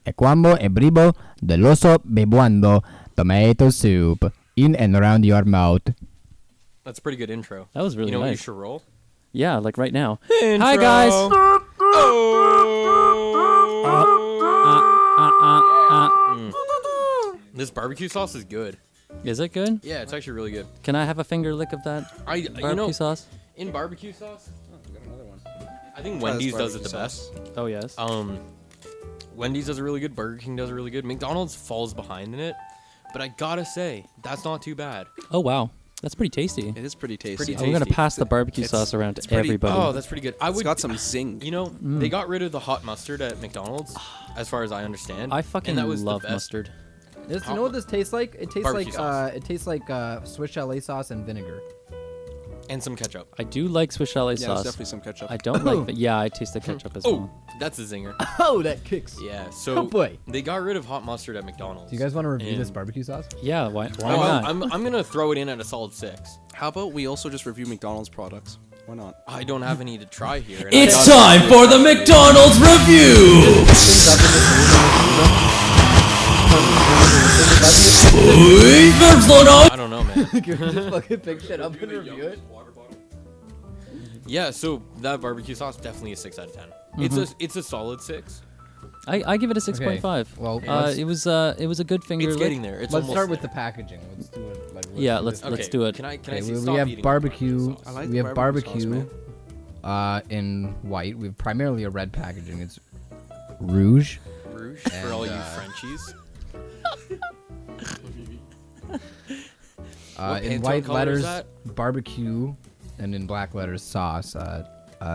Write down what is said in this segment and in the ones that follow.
E quando è bribo dell'oso bebuando tomato soup in and around your mouth. That's a pretty good intro. That was really You know what you nice. should roll? Yeah, like right now. Intro. Hi, guys. This barbecue sauce is good. Is it good? Yeah, it's actually really good. Can I have a finger lick of that barbecue sauce? In barbecue sauce, We got another one. I think Try this Wendy's does it the barbecue best. Oh, yes. Wendy's does it really good. Burger King does it really good. McDonald's falls behind in it, but I gotta say that's not too bad. Oh, wow. That's pretty tasty. It is pretty tasty. Pretty We're going to tasty. pass the barbecue It's- sauce around to pretty- everybody. Oh, that's pretty good. I It's would. got some zing. You know, they got rid of the hot mustard at McDonald's, as far as I understand. I fucking and that was love the best. mustard. You know what this tastes like? It tastes Barbecue sauce. Swiss chalet sauce and vinegar. And some ketchup. I do like Swiss chalet Yeah, there's sauce. definitely some ketchup. I don't like, but yeah, I taste the ketchup as Oh, well. that's a zinger. Oh, that kicks. Yeah. So Oh, boy. they got rid of hot mustard at McDonald's. Do you guys want to review this And- barbecue sauce? Yeah, why Oh, not? I'm gonna throw it in at a solid 6. How about we also just review McDonald's products? Why not? I don't have any to try here. and It's I got- time for the McDonald's review. I don't know, man. Can we just fucking pick shit up and review it? Yeah, so that barbecue sauce definitely a 6 out of 10. It's a solid 6. I give it a 6.5. Well, It was a good finger It's lick. getting there. It's let's almost start with the there. packaging. Let's do it. Like, Yeah, do let's this. let's do it. Can I Okay, see we stop have eating barbecue. sauce? I like We have barbecue sauce, barbecue in white. We have primarily a red packaging. It's rouge. Rouge for all you And, Frenchies. In Pantone white color is letters, that? barbecue, and in black letters, sauce.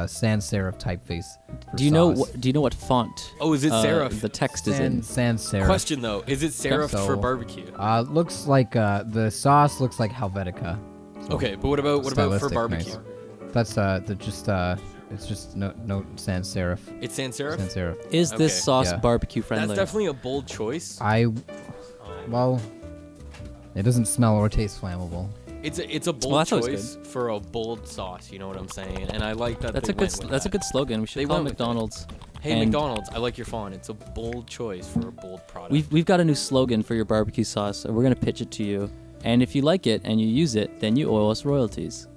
Sans serif typeface. for Do you know sauce. do you know what font? Oh, is it serif? The text is in. Sans serif. Question though, is it serif so. for barbecue? Looks like the sauce looks like Helvetica. So Okay, but what about for stylistic, barbecue? nice. That's it's just no sans serif. It's sans serif. Sans serif. Is this Okay. sauce Yeah. barbecue That's friendly? definitely a bold choice. Well, it doesn't smell or taste flammable. It's a bold Well, that's always choice for a bold sauce. You know what I'm saying? And I like that. That's they a good went with that's a that. good slogan. We should They call it went with it. McDonald's. Hey, And McDonald's, I like your font. It's a bold choice for a bold product. We've got a new slogan for your barbecue sauce, and we're gonna pitch it to you. And if you like it and you use it, then you owe us royalties.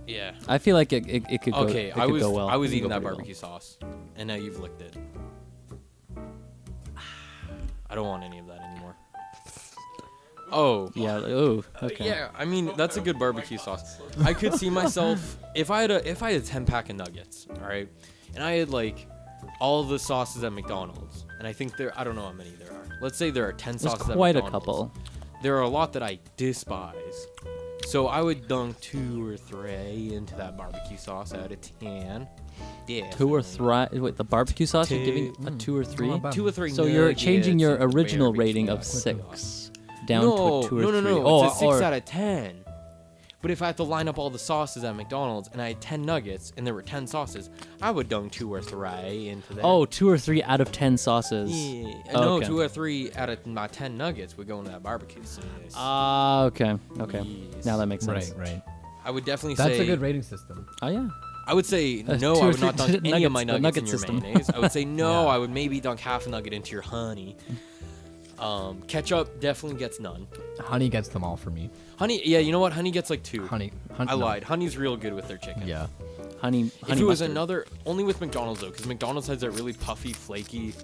Yeah. I feel like it could go. Okay, it could go well. I was It could eating go that pretty barbecue sauce, and now you've licked it. I don't want any of that anymore. Oh. Well. Yeah. Oh. Okay. Yeah, I mean that's a good barbecue sauce. I could see myself if I had a 10-pack of nuggets, all right, and I had like all the sauces at McDonald's, and I think I don't know how many there are. Let's say there are 10 There's sauces at quite a McDonald's. couple. There are a lot that I despise. So I would dunk 2 or 3 into that barbecue sauce out of 10. Yeah. 2 or 3. Wait, the barbecue sauce you're giving a 2 or 3. Not bad. 2 or 3. So you're changing your nuggets of original barbecue rating of sauce. 6 down no, to a 2 or 3. No. Oh, It's a 6 or- out of 10. But if I had to line up all the sauces at McDonald's and I had 10 nuggets and there were 10 sauces, I would dunk 2 or 3 into that. Oh, 2 or 3 out of 10 sauces. Yeah. Oh, No, okay. 2 or 3 out of my 10 nuggets would go into that barbecue sauce. Ah, okay. Yes. Now that makes sense. Right. I would definitely That's say a good rating system. Oh yeah. I would say That's no. 2 I or would not 3 dunk any of my nuggets, the nuggets in nugget your system. mayonnaise. I would say no. Yeah. I would maybe dunk half a nugget into your honey. Ketchup definitely gets none. Honey gets them all for me. Honey, yeah, you know what? Honey gets like 2. Honey. I no. lied. Honey's real good with their chicken. Yeah. Honey If it was mustard. another, only with McDonald's though, because McDonald's has that really puffy, flaky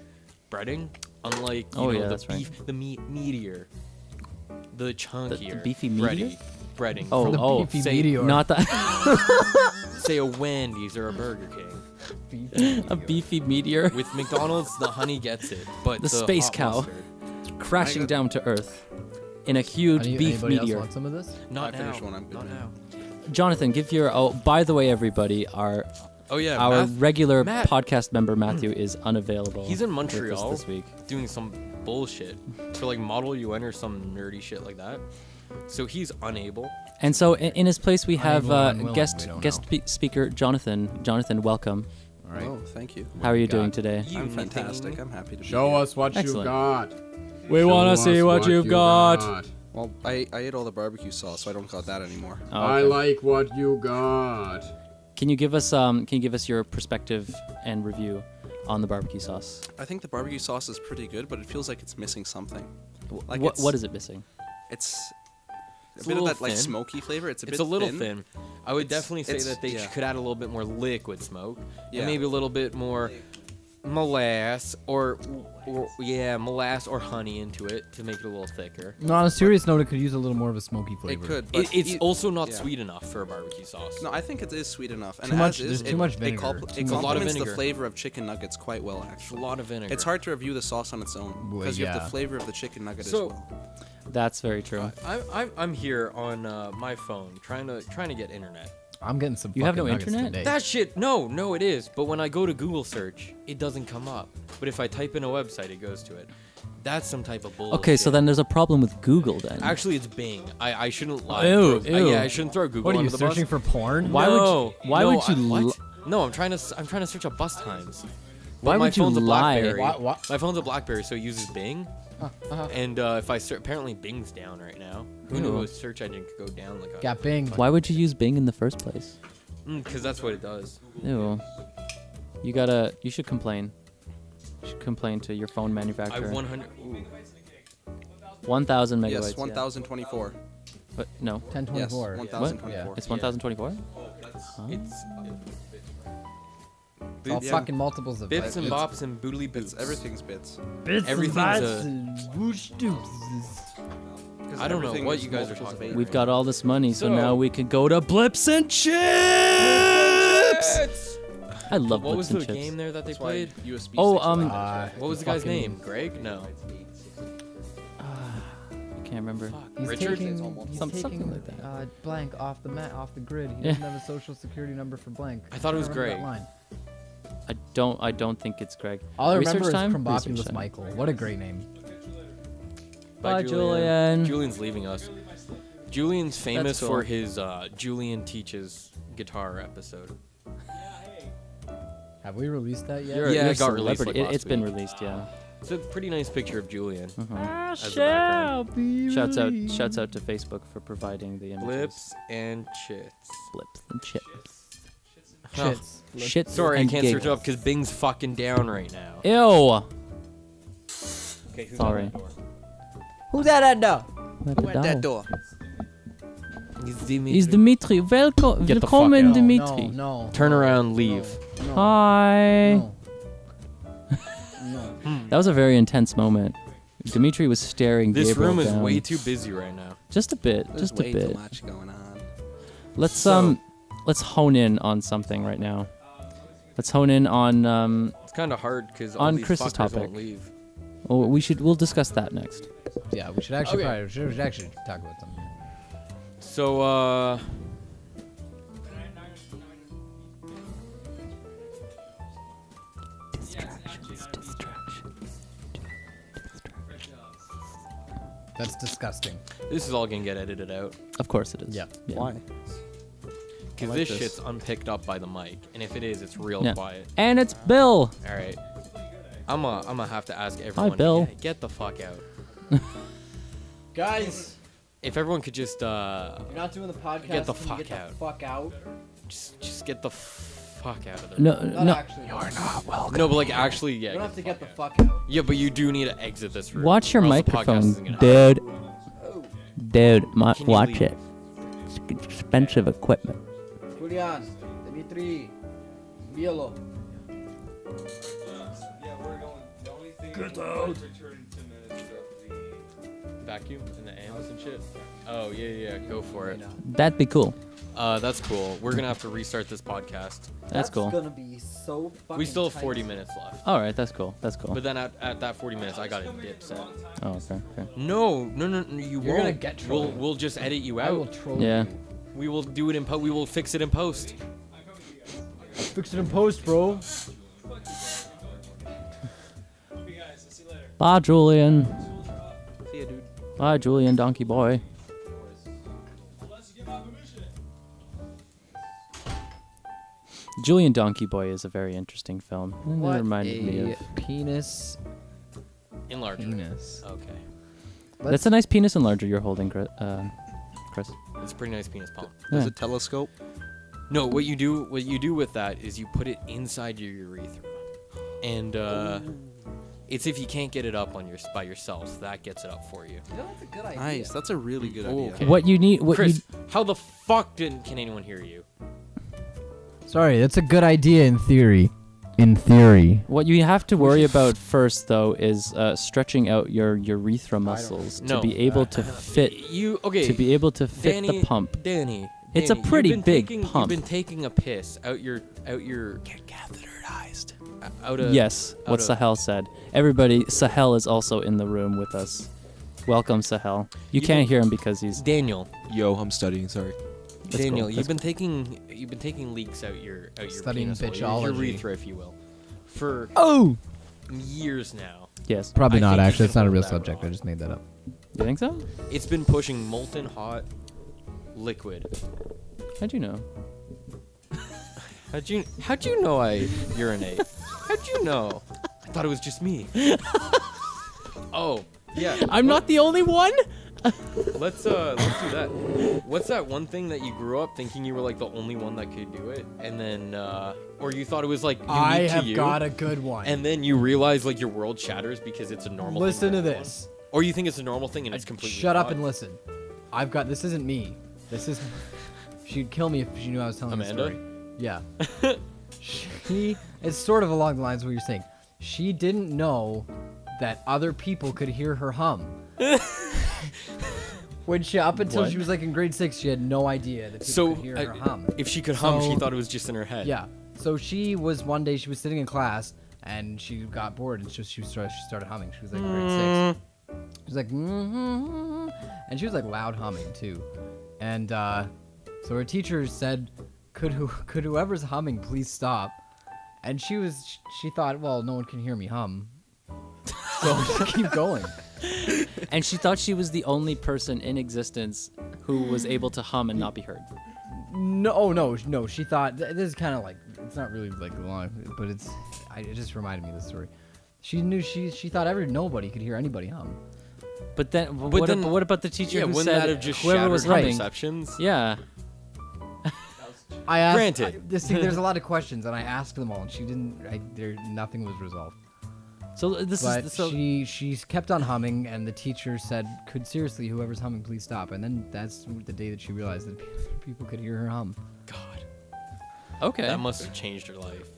breading, unlike Oh, you know yeah, the that's right. beef, the meatier, the chunkier, beefy bready- breading. Oh, from, The oh, beefy say, meteor. not that say a Wendy's or a Burger King. a beefy meteor With McDonald's, the honey gets it, but The space hot cow. mustard, crashing down to earth in a huge beef Anybody else meteor. want some of this? not I now. finished one, I'm good Not now. now. Jonathan, give your. Oh, by the way, everybody, our Oh yeah, our Matt, regular Matt- podcast member Matthew is unavailable. He's in with us Montreal this week. doing some bullshit for like Model UN or some nerdy shit like that. So he's unable. And so in his place we have Unable or unwilling, guest we don't guest speaker Jonathan. Jonathan, welcome. All right. Oh, thank you. How are you got? doing today? I'm fantastic. I'm happy to be Show here. us what Excellent. you got. We Show want to us see what you've got. Well, I ate all the barbecue sauce, so I don't got that anymore. Oh, I okay. like what you got. Can you give us your perspective and review on the barbecue sauce? I think the barbecue sauce is pretty good, but it feels like it's missing something. Like What is it missing? It's It's a bit a of little that like thin. smoky flavor. It's It's a little thin. I would It's- definitely say it's- that they yeah. could add a little bit more liquid smoke, Yeah. and maybe a little bit more molasses or molasses or honey into it to make it a little thicker. No, on a serious note, it could use a little more of a smoky It flavor. could, but It's also not yeah. sweet enough for a barbecue sauce. No, I think it is sweet enough. And Too much- as is, there's too much it vinegar. compl- Too it much- A lot of complements the vinegar. flavor of chicken nuggets quite well, It's a actually. lot of vinegar. It's hard to review the sauce on its own Well, because you have yeah. the flavor of the chicken nugget So- as well. That's very true. I'm here on my phone trying to get internet. I'm getting some. You have fucking no nuggets internet? today. That shit, no, it is. But when I go to Google search, it doesn't come up. But if I type in a website, it goes to it. That's some type of bullshit. Okay, so then there's a problem with Google then. Actually, it's Bing. I shouldn't lie. Ew, Throw- ew. Yeah, I shouldn't throw Google What are you under the bus. searching for porn? Why would No, you- why no, would you what? li- No, I'm trying to search up bus times. Why But my would you phone's a lie? BlackBerry. Why- My phone's a BlackBerry, so it uses Bing. And if I apparently Bing's down right now. Who knew a search engine could go down like a? Got Bing. Why would you use Bing in the first place? Because that's what it does. Ew. You should complain. You should complain to your phone I manufacturer. 100. Ooh. 1,000 megabytes. Yes, yeah. 1024. But no, 1024. Yes, what? 1024. It's 1,024. It's It's all Yeah. fucking multiples of bits and it's bops and boodly boots. It's everything's bits. bits everything's and a- bytes and whoosh doops. 'Cause I don't know everything what is you guys are multiples of talking eight. about. We've got all this money, so So- now we can go to Blips and Chips. I love What was Blips and the Chips. game there that they That's why played? USB Oh, sticks are like that. What was the guy's name? Greg? No. I can't remember. He's Richard? taking, Something like that. Blank off the off the grid. He Yeah. doesn't have a social security number for blank. I thought it was Can't remember Greg. that line. I don't think it's Greg. All I Research remember time? is Research Crumbopulous time. Michael. What a great name. Bye, Julian. Julian's leaving us. Julian's famous cool. for his Julian Teaches guitar episode. Have we released that yet? You're, Yeah, you're it got released, celebrity. like, last It's been week. released, yeah. It's a pretty nice picture of Julian. Uh-huh. As the background. Shouts out to Facebook for providing the images. Blips and chits. Blips and chips. Shits. Shit. Sorry, I and can't search giggles. up because Bing's fucking down right now. Ew. Okay, who's Sorry. at that door? Who's that door? Went that door. Is Dimitri. Welcome. Get the fuck Willkommen, out. Dimitri. No. Turn around, leave. No. Hi. No. No. That was a very intense moment. Dimitri was staring This Gabriel room is down. way too busy right now. Just a bit. There's Just a way bit. too much going on. Let's So- let's hone in on something right now. Let's hone in on It's kind of hard because On all these Chris's fuckers topic. won't leave. we'll discuss that next. Yeah, we should actually Okay. we should actually talk about something. So, That's disgusting. this is all gonna get edited out Of course it is. Yeah. Why? because like this this. shit's unpicked up by the mic, and if it is, it's real Yeah. quiet. And it's Bill. All right, I'm gonna have to ask everyone. Bill. Get the fuck out. Guys, If everyone could just you're not doing the podcast. Get the can you fuck get out. The fuck out. just get the fuck out of there. No, Not no. actually. You're not. No, but like actually, You yeah. don't have to get the fuck out. Yeah, but you do need to exit this room. Watch your or else the podcast microphone, isn't gonna happen. dude. Can you Watch leave? it. It's expensive equipment. Julian, Dimitri, Bielo. Vacuum and the amps and shit. Oh yeah, go for it. That'd be cool. That's cool. We're gonna have to restart this podcast. That's cool. gonna be so fucking We still have tight. 40 minutes left. All right, that's cool. That's cool. But then at that 40 minutes, I got a dip set. Oh, okay. Okay. No, you You're won't. gonna get trolled. We'll just edit you I will out. troll Yeah. you. We will do it in we will fix it in post. Fix it in post, bro. Bye, Julian. See ya, dude. Bye, Julian, donkey boy. Julian Donkey Boy is a very interesting film. And it reminded me of. penis. Enlarge. Penis. Okay. That's a nice penis enlarger you're holding, Chris. It's a pretty nice penis pump. There's Yeah. a telescope. No, what you do with that is you put it inside your urethra, and it's if you can't get it up by yourself, that gets it up for you. That's a good idea. Nice. That's a really good idea. Okay. What you need, Chris, how the fuck can anyone hear you? Sorry, that's a good idea in theory. In theory. What you have to worry about first, though, is stretching out your urethra muscles to No. be able to fit Danny, the pump. Danny, It's a Danny, pretty you've been big taking, pump. You've been taking a piss out your Get catheterized. out of Yes, what out of- Sahel said. Everybody, Sahel is also in the room with us. Welcome, Sahel. You You can't don't- hear him because he's. Daniel. Yo, I'm studying. Sorry. That's Daniel, cool, you've that's been taking leaks out your Studying penis hole, your bitchology. urethra, if you will, for years now. Yes. Probably I not, think you actually. can It's not a hold real that subject. wrong. I just made that up. You think so? It's been pushing molten hot liquid. How'd you know? How'd you know I urinate? How'd you know? I thought it was just me. Oh, yeah. I'm not the only one. Let's do that. What's that one thing that you grew up thinking you were like the only one that could do it, and then or you thought it was like unique to you, a good one. and then you realize like your world shatters because it's a normal. Listen thing to for everyone? this. Or you think it's a normal thing and it's completely. Shut up not? and listen. I've got. This isn't me. This is. She'd kill me if she knew I was telling Amanda? the story. Yeah. It's sort of along the lines of what you're saying. She didn't know that other people could hear her hum. When she, up until What? she was like in grade 6, she had no idea that people So could hear her hum. if she could hum, she So- thought it was just in her head. Yeah. So one day she was sitting in class and she got bored and she started humming. She was like grade 6. She was like, and she was like loud humming too. And so her teacher said, could whoever's humming please stop? And she thought, well, no one can hear me hum. So just keep going. And she thought she was the only person in existence who was able to hum and not be heard. No. She thought this is kind of like, it's not really like long, but it just reminded me of the story. She knew she thought nobody could hear anybody hum. But then, then- what about the teacher Yeah, who wouldn't said that have just whoever shattered was her humming? perceptions? Yeah. I asked. Granted. There's a lot of questions, and I asked them all, and she didn't. Nothing was resolved. So this But is so. she kept on humming, and the teacher said, "Could seriously, whoever's humming, please stop." And then that's the day that she realized that people could hear her hum. God, Okay. that must have changed her life.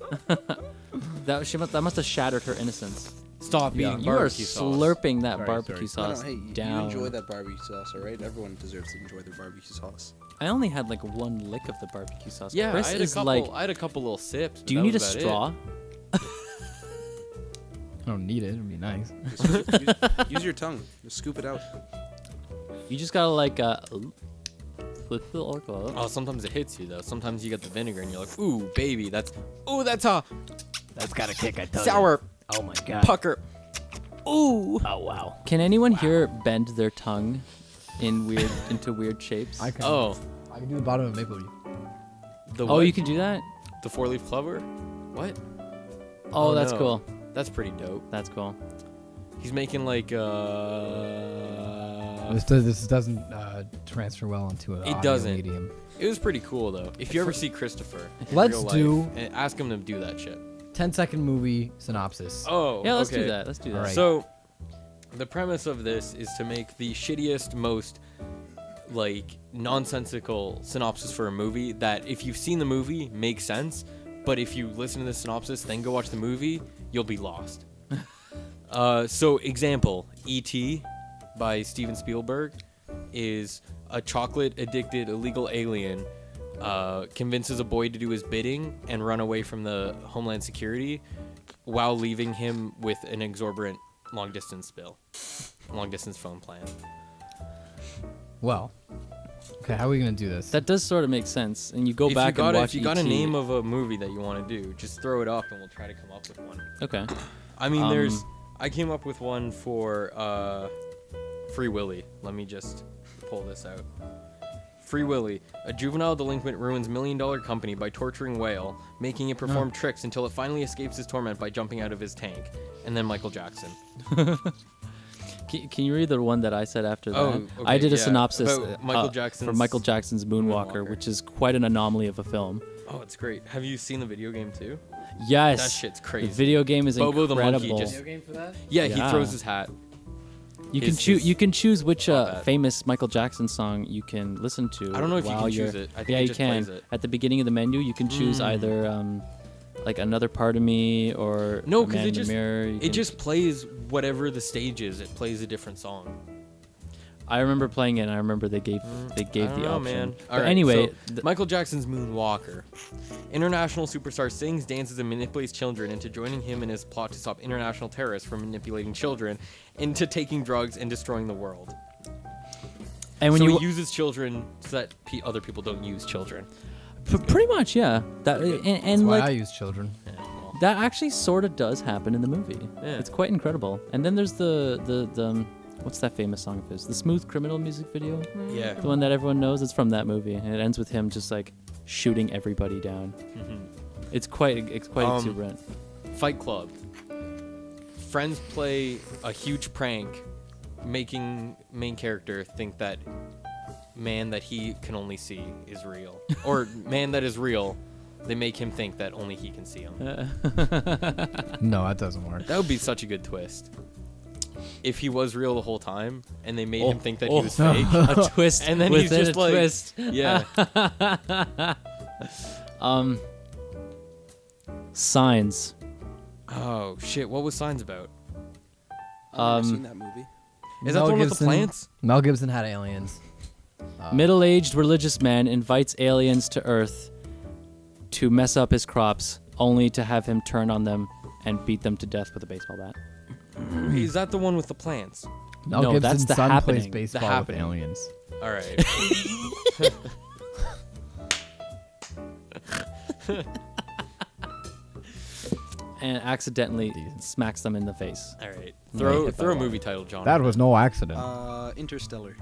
That must have shattered her innocence. Stop eating You are barbecue sauce. slurping that Sorry, barbecue sorry. No, sauce hey, you down. enjoy that barbecue sauce, all right? Everyone deserves to enjoy their barbecue sauce. I only had like one lick of the barbecue sauce. Yeah, Chris I had a is couple. like, I had a couple little sips. but do you that need a was about straw? I don't need it. It'd be nice. Use your tongue. Just scoop it out. You just gotta like Oh, sometimes it hits you though. Sometimes you get the vinegar and you're like, ooh, baby, that's a That's got a kick. I tell sour Oh my god. pucker. Ooh. Oh wow. Can anyone here bend their tongue into weird shapes? I can. Oh, I can do the bottom of a maple leaf. the Oh, what? you can do that? The 4-leaf clover? What? Oh, that's no. cool. That's pretty dope. That's cool. He's making like This doesn't transfer well into an It audio doesn't. medium. It was pretty cool though. If you ever see Christopher, in Let's real life, do- and ask him to do that shit. 10-second movie synopsis. Oh, Yeah, let's okay. do that. Let's do that. Alright. So, the premise of this is to make the shittiest, most like nonsensical synopsis for a movie that, if you've seen the movie, makes sense. But if you listen to the synopsis, then go watch the movie, you'll be lost. So, example: E.T. by Steven Spielberg is a chocolate-addicted illegal alien convinces a boy to do his bidding and run away from the Homeland Security while leaving him with an exorbitant long-distance phone plan. Well, okay, how are we gonna do this? That does sort of make sense. And you go back and watch If you got a E.T. name of a movie that you want to do, just throw it up and we'll try to come up with one. Okay. I mean, I came up with one for Free Willy. Let me just pull this out. Free Willy. A juvenile delinquent ruins $1 million company by torturing whale, making it perform tricks until it finally escapes his torment by jumping out of his tank. And then Michael Jackson. Can you read the one that I said after that? Oh, okay, I did a yeah, synopsis about Michael Jackson's for Michael Jackson's Moonwalker, Moonwalker. which is quite an anomaly of a film. Oh, it's great. Have you seen the video game too? Yes. That shit's crazy. The video game is Bobo the incredible. monkey just- game for that? Yeah, he Yeah. throws his hat. You can His- choose. his You can choose which combat. famous Michael Jackson song you can listen to. I don't know if you while can you're- choose it. I think yeah, it you just can. plays it. At the beginning of the menu, you can choose either like Another Part of Me or No, A 'cause Man it in the just- Mirror. You It can- just plays whatever the stage is. It plays a different song. I remember playing it. And I remember they gave I don't the know, option. man. But All right, anyway, so Michael Jackson's Moonwalker. International superstar sings, dances, and manipulates children into joining him in his plot to stop international terrorists from manipulating children into taking drugs and destroying the world. and when So you he uses children so that other people don't use children. pretty much, yeah. That That's and why like I use children. Yeah, well, that actually sort of does happen in the movie. Yeah. It's quite incredible. And then there's the what's that famous song of his? The Smooth Criminal music video. yeah. The one that everyone knows. It's from that movie, and it ends with him just like shooting everybody down. It's quite exuberant. Fight Club. Friends play a huge prank, making main character think that man that he can only see is real, or man that is real. They make him think that only he can see him. No, that doesn't work. That would be such a good twist. If he was real the whole time, and they made him think that he oh. was fake, A twist, and then he's within just a like, twist. yeah. Signs. Oh shit! What was Signs about? I've never seen that movie. Is that the one with the plants? Mel Gibson had aliens. Middle-aged religious man invites aliens to Earth to mess up his crops, only to have him turn on them and beat them to death with a baseball bat. Is that the one with the plants? Mel No, that's Gibson's The son Happening. plays baseball The with Happening. aliens. All right. And accidentally smacks them in the face. All right. Right, hit Throw by a one. movie title, John. That was no accident. Interstellar.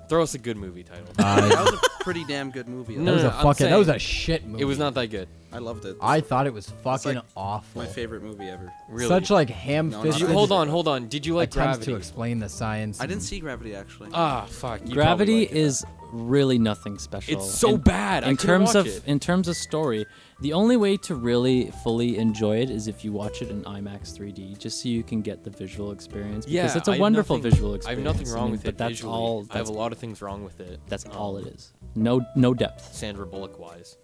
Throw us a good movie title. That was a pretty damn good movie. No, that was no, a I'm fucking. That was saying a shit movie. It was not that good. I loved it. I thought it was fucking like awful. My favorite movie ever. Really. Such like No, not ham-fisted. that. Hold on. Did you like attempts Gravity? to explain the science. I didn't see Gravity actually. Ah, fuck. You Gravity probably like it is really nothing special. It's so bad. I In couldn't terms watch of it. in terms of story, the only way to really fully enjoy it is if you watch it in IMAX 3D, just so you can get the visual experience. Yeah, Because it's a I have wonderful nothing- visual I experience. have nothing wrong mean, with but it that's visually. all. I have That's, a lot of things wrong with it. that's all it is. No depth. Sandra Bullock wise.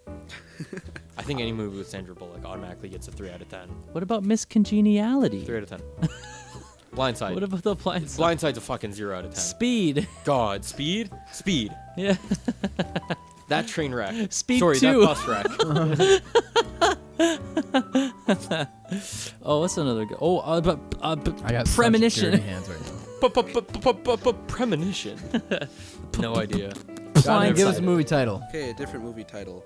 I think any movie with Sandra Bullock automatically gets a 3 out of 10. What about Miss Congeniality? 3 out of 10. Blindside. What about the Blindside? Blindside's a fucking 0 out of 10. Speed. God, Speed? Speed. Yeah. That train wreck. Speed Sorry, 2. that bus wreck. Oh, what's another? Oh, I got such Premonition. dirty hands right now. Premonition. No idea. John, give us a movie title. Okay, a different movie title.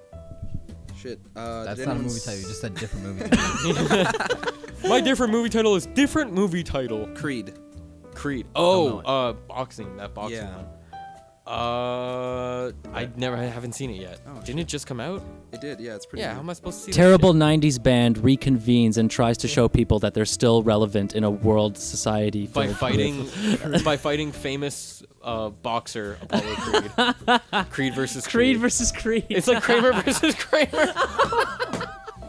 Shit. That's did not a anyone movie title. You just said different movie title. My different movie title is different movie title. Creed. Creed. know Oh, boxing. That boxing Yeah. one. I haven't seen it yet. Oh, Didn't it just come out? It did, yeah, it's pretty Yeah, good. how am I supposed to see Terrible that 90s band reconvenes and tries to show people that they're still relevant in a world society shit? By filled fighting famous boxer Apollo Creed. Creed versus Creed versus Creed. It's like Kramer versus Kramer.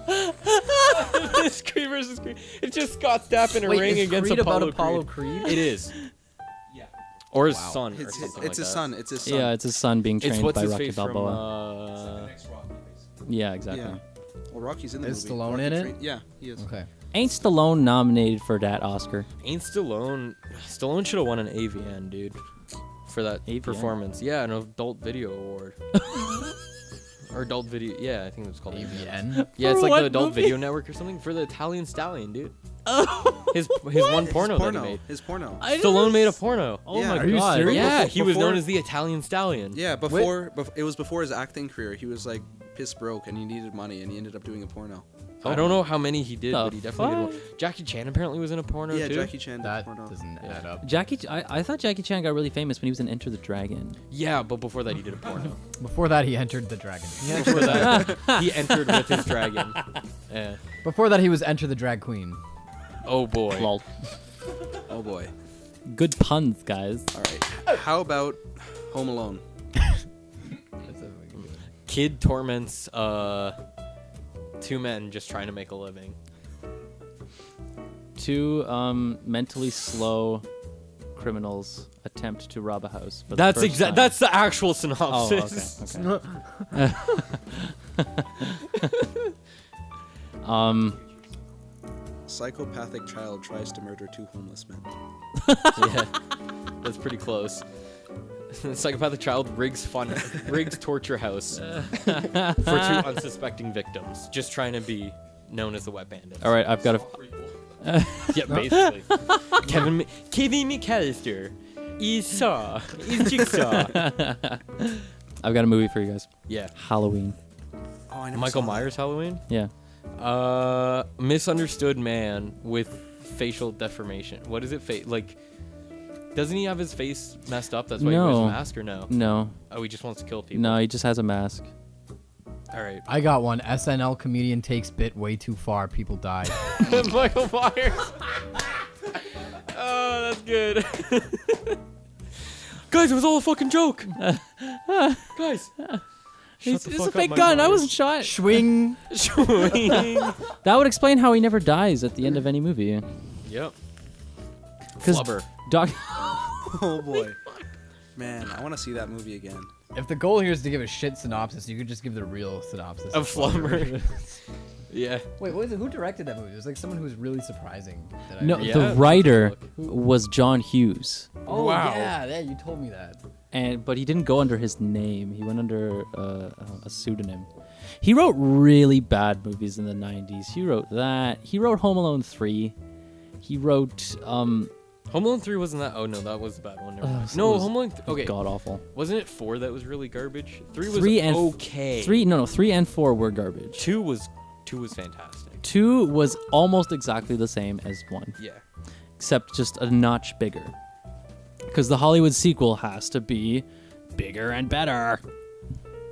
It's Creed versus Creed. It's just Scott Stapp in a Wait, ring is against Creed Apollo about Apollo Creed. Creed? It is. Or his Wow. son, or It's something his like that. son. It's his son. Yeah, it's his son being It's trained what's by his Rocky face Balboa. from. Yeah, exactly. Yeah. Well, Rocky's in the Is movie. Stallone Rocky in it? Yeah, he is. Okay. Ain't Stallone nominated for that Oscar? Ain't Stallone? Stallone should have won an AVN, dude, for that AVN? performance. Yeah, an adult video award. Or adult video. Yeah, I think it was called AVN. Yeah, it's For like what the Adult movie? Video Network or something for the Italian Stallion, dude. His one porno that he made. His porno. Stallone made a porno. Oh Yeah. my Are you god! serious? Yeah, Before- he was known before- as the Italian Stallion. Yeah, it was before his acting career. He was like piss broke and he needed money and he ended up doing a porno. I don't know how many he did, The but he definitely did one. Jackie Chan apparently was in a porno Yeah, too. Jackie Chan did That porno. doesn't add up. I thought Jackie Chan got really famous when he was in Enter the Dragon. Yeah, but before that he did a porno. Before that, he entered the dragon. Before that he entered with his dragon. Yeah. Before that, he was Enter the Drag Queen. Oh boy. Lol. Oh boy. Good puns, guys. All right. How about Home Alone? kid torments 2 men just trying to make a living. 2 mentally slow criminals attempt to rob a house. For the That's first time. That's the actual Oh, synopsis. okay. Psychopathic child tries to murder 2 homeless men. Yeah, that's pretty close. Psychopathic child rigs torture house for 2 unsuspecting victims, just trying to be known as the wet bandits. All right, I've got a. Yeah, basically. Kevin McAllister is Jigsaw. I've got a movie for you guys. Yeah. Halloween. Oh, I never Michael saw that. Myers Halloween? Yeah. Misunderstood man with facial deformation. What is it? Like, doesn't he have his face messed up? That's why he wears a No. mask, or no? No. Oh, he just wants to kill people. No, he just has a mask. All right. I got one. SNL comedian takes bit way too far. People die. Michael Myers. Oh, that's good. Guys, it was all a fucking joke. Guys. It's a fake gun. I wasn't shot. Swing. That would explain how he never dies at the end of any movie. Yep. 'Cause Flubber. Doc. Oh boy. Man, I want to see that movie again. If the goal here is to give a shit synopsis, you could just give the real synopsis. Of Flubber. Yeah. Wait, what was it? Who directed that movie? It was like someone who was really surprising. That I No, read. Yeah, the let's writer take was John Hughes, Oh Wow. yeah, you told me that. but he didn't go under his name. He went under a pseudonym. He wrote really bad movies in the 90s. He wrote that. He wrote Home Alone 3. He wrote Home Alone 3 wasn't that. Oh, no, that was a bad one. Never mind. so No, it was Home Alone. Okay. god awful. Wasn't it 4 that was really garbage? 3 was 3 and okay. 3 and 4 were garbage. 2 was fantastic. 2 was almost exactly the same as 1, Yeah. except just a notch bigger. Because the Hollywood sequel has to be bigger and better.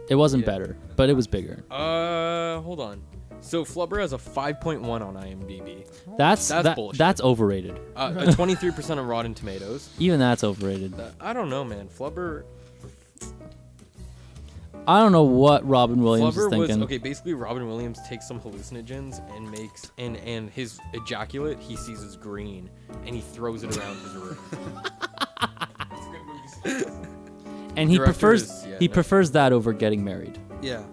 It wasn't Yeah. better, but it was bigger. Hold on. So Flubber has a 5.1 on IMDb. That's bullshit. That's overrated. A 23% on Rotten Tomatoes. Even that's overrated. I don't know, man. Flubber I don't know what Robin Williams is Flubber was thinking. okay. Basically, Robin Williams takes some hallucinogens and makes and his ejaculate he sees as green, and he throws it around his room. And he Director prefers is- yeah, he no. prefers that over getting married. Yeah.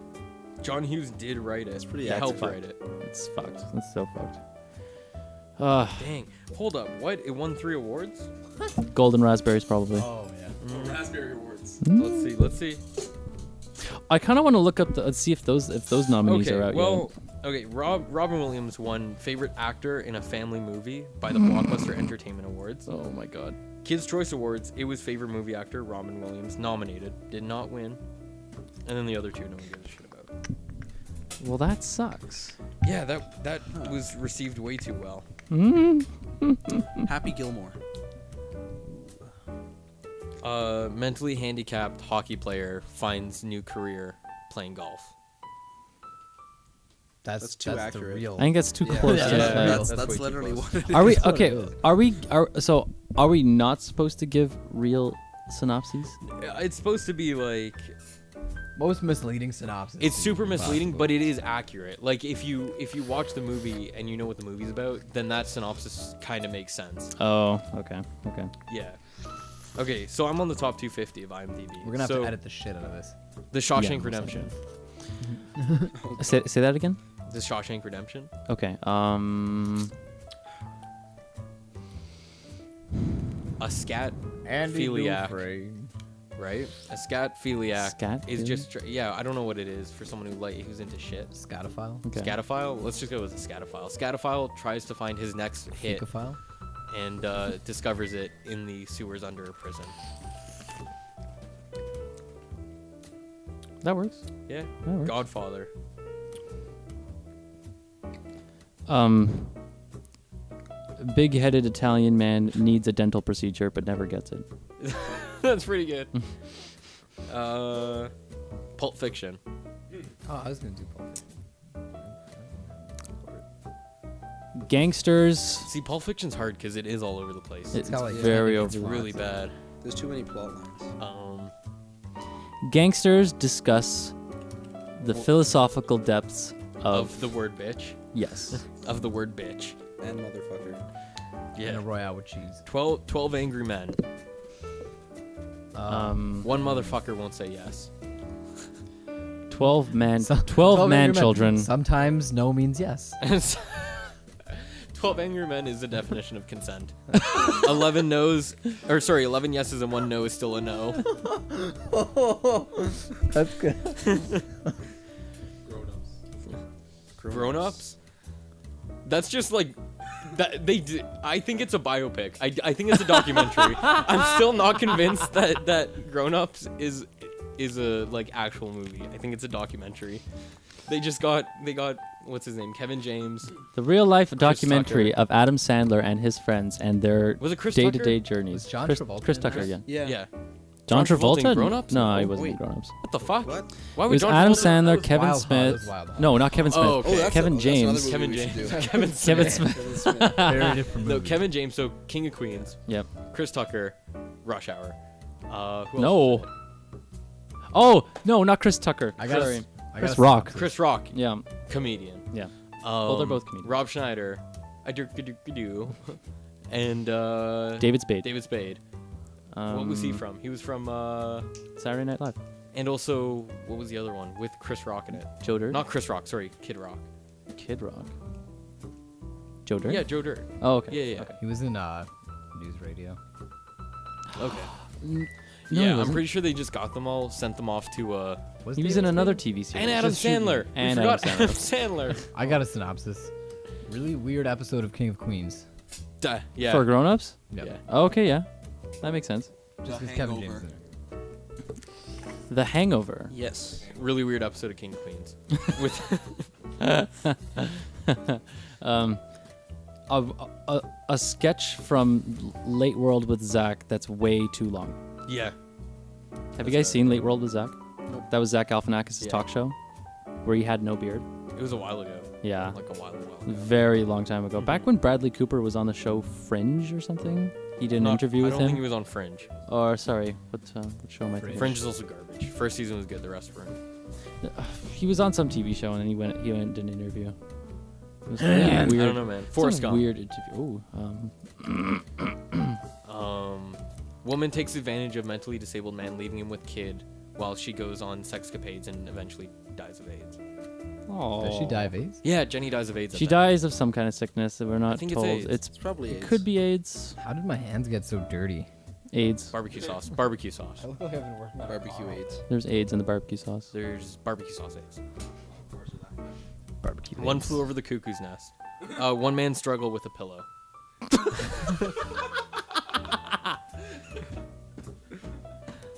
John Hughes did write it. It's pretty He accurate. helped write it. It's fucked. It's so fucked. Dang. Hold up. What? It won 3 awards? Golden raspberries probably. Oh yeah. Raspberry Awards. Let's see. I kind of want to look up see if those nominees Okay. are out Well, okay. Robin Williams won Favorite Actor in a Family Movie by the Blockbuster Entertainment Awards. yet. Oh my god. Kids' Choice Awards, it was Favorite Movie Actor, Robin Williams, nominated, did not win. And then the other 2, no one gives a shit about. Well, that sucks. Yeah, that was received way too well. Happy Gilmore. Mentally handicapped hockey player finds new career playing golf. That's too accurate. The real. I think that's too Yeah, close. yeah, to yeah, the yeah. facts. That's way That's too literally close. what it is. Are we what it okay? is. Are we not supposed to give real synopses? It's supposed to be like Most misleading synopsis. it's super misleading, but it is accurate. Like if you watch the movie and you know what the movie's about, then that synopsis kind of makes sense. Oh, okay. Yeah. Okay, so I'm on the top 250 of IMDb. We're gonna have So, to edit the shit out of this. The Shawshank Yeah, Redemption. Say that again. The Shawshank Redemption. Okay. A scat Andy Philiac. Dufresne. right? A scatphiliac Scat is just yeah. I don't know what it is for someone who's into shit. Scatophile. Okay. Scatophile. Let's just go with a scatophile. Scatophile tries to find his next hit Fecophile. and discovers it in the sewers under a prison. That works. Yeah. That works. Godfather. Big-headed Italian man needs a dental procedure but never gets it. That's pretty good. Pulp Fiction. Oh, I was gonna do Pulp Fiction. Gangsters. See, Pulp Fiction's hard because it is all over the place. It's got, like, very yeah, over. It's really bad. There's too many plot lines. Gangsters discuss The philosophical depths Of the word bitch. yes. Of the word bitch. And motherfucker. And a Yeah. Royale with cheese. 12 angry men. One motherfucker won't say yes. 12 man Some- 12 man angry men. children. Sometimes no means yes. 12 angry men is the definition of consent. 11 no's, or sorry, 11 yeses and 1 no is still a no. That's good. Grown-ups? That's just like that I think it's a biopic. I think it's a documentary. I'm still not convinced that Grown-ups is a like actual movie. I think it's a documentary. They got what's his name? Kevin James. The real life Chris documentary Tucker. of Adam Sandler and his friends and their Was it Chris day-to-day Tucker? journeys. Was John Chris, Travolta Chris in Tucker, that? yeah. Yeah. John Travolta in Travolta? Grown-Ups? No, he Oh, wasn't in wait. Grown-ups. What the fuck? What? Why It would was John Adam Travolta- Sandler, was Kevin Wild Hog, that was Smith. Wild Hog. No, not Kevin Smith. Oh, okay. that's Kevin that's another James. movie Kevin we should James. do. Kevin Kevin Smith. Smith. Kevin Smith. Very different No, movies. Kevin James. So King of Queens. Yep. Chris Tucker. Rush Hour. Who else No. was in it? Oh, no, not Chris Tucker. I got Sorry. I Chris got a Rock. synopsis. Chris Rock. Yeah. Comedian. Yeah. Well, they're both comedians. Rob Schneider. And David Spade. David Spade. What was he from? He was from Saturday Night Live. and also what was the other one with Chris Rock in it? Joe Dirt. Not Chris Rock, sorry, Kid Rock. Kid Rock. Joe Dirt? Yeah, Joe Dirt. Oh, okay. Yeah, yeah. Okay. He was in News Radio. Okay. No, he Yeah, I'm wasn't. pretty sure they just got them all, sent them off to He was in another TV series. and Adam Just shoot me. Sandler. And we Adam forgot Adam Sandler. I got a synopsis. Really weird episode of King of Queens. Duh, yeah. For grown-ups? Yep. Yeah. Oh, okay, yeah. That makes sense. Just The because Kevin Hangover. James is in it. The Hangover. Yes. Really weird episode of King of Queens. With A sketch from Late World with Zach that's way too long. yeah. Have you guys seen Late World with Zach? Nope. That was Zach Galifianakis' Yeah. talk show where he had no beard. It was a while ago. Yeah. Like a while ago. Very long time ago. Back when Bradley Cooper was on the show Fringe or something. He did an interview with I don't think he him. was on Fringe. Or sorry, what show am I thinking? Fringe is also garbage. First season was good, the rest were. He was on some TV show and then he went and did an interview. It was Yeah, really I weird. don't know, man. Some Forrest Gump. Weird interview. Woman takes advantage of mentally disabled man, leaving him with kid while she goes on sexcapades and eventually dies of AIDS. Oh. Does she die of AIDS? Yeah, Jenny dies of AIDS. at She that. dies of some kind of sickness that we're not think it's told. AIDS. It's probably It AIDS. could be AIDS. How did my hands get so dirty? AIDS. Barbecue sauce. Barbecue sauce. look like I've been working Barbecue AIDS. There's AIDS in the barbecue sauce. There's barbecue sauce AIDS. Barbecue. One AIDS. flew over the cuckoo's nest. One man struggle with a pillow.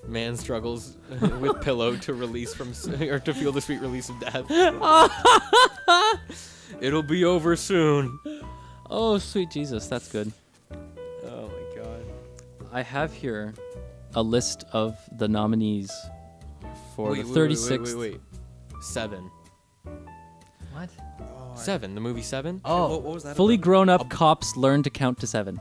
Man struggles with pillow to release from or to feel the sweet release of death. It'll be over soon. Oh, sweet Jesus, that's good. Oh my god. I have here a list of the nominees for Wait, the wait, 36th. Wait. 7. What? 7. The movie 7. Oh, What was that? Fully about? grown up cops learn to count to 7.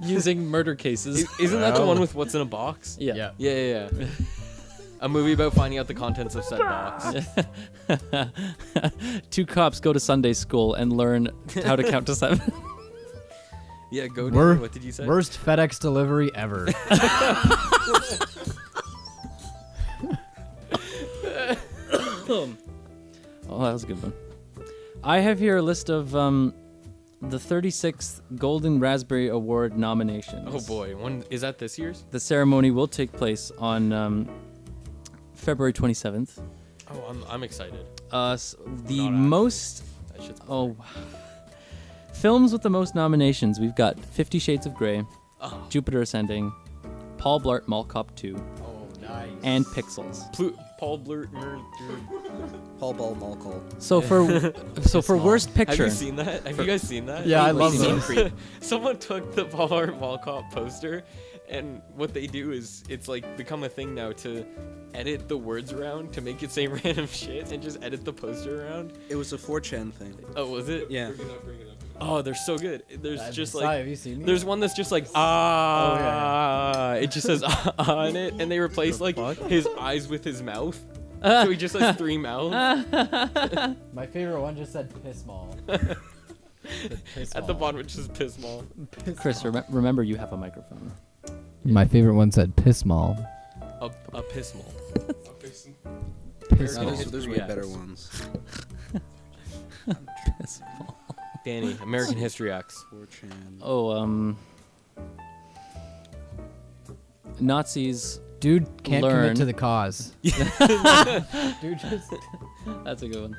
Using murder cases. Isn't that the Well. one with what's in a box? Yeah. Yeah. A movie about finding out the contents of said box. 2 cops go to Sunday school and learn how to count to 7. Yeah, go Wor- to what did you say? worst FedEx delivery ever. Oh, that was a good one. I have here a list of the 36th Golden Raspberry Award nominations. Oh boy, when is that this year's? The ceremony will take place on February 27th. Oh, I'm excited. The Not actually. most That shit's films with the most nominations. We've got 50 Shades of Grey, Oh. Jupiter Ascending, Paul Blart Mall Cop 2, Oh, nice. and Pixels. Paul Blart. Paul Ball Mall Call. So for worst Have picture, you seen that? Have you guys seen that? Yeah, I love So those. creep. Someone took the Paul Blart Mall Cop poster, and what they do is it's like become a thing now to edit the words around to make it say random shit and just edit the poster around. It was a 4chan thing. Oh, was it? Yeah. Bring it up. Oh, they're so good. There's just Sai, like have you seen these? there's one that's just like It just says on it, and they replace like his eyes with his mouth. So he just has 3 mouths. My favorite one just said piss mall. At the bottom, it just piss mall. Chris, remember you have a microphone. My favorite one said piss mall. A piss mall. Piss No, mall. there's way better ones. Piss ball. Danny, American History X. 4chan. Oh, Nazis. Dude can't Learn. commit to the cause. Dude just. That's a good one.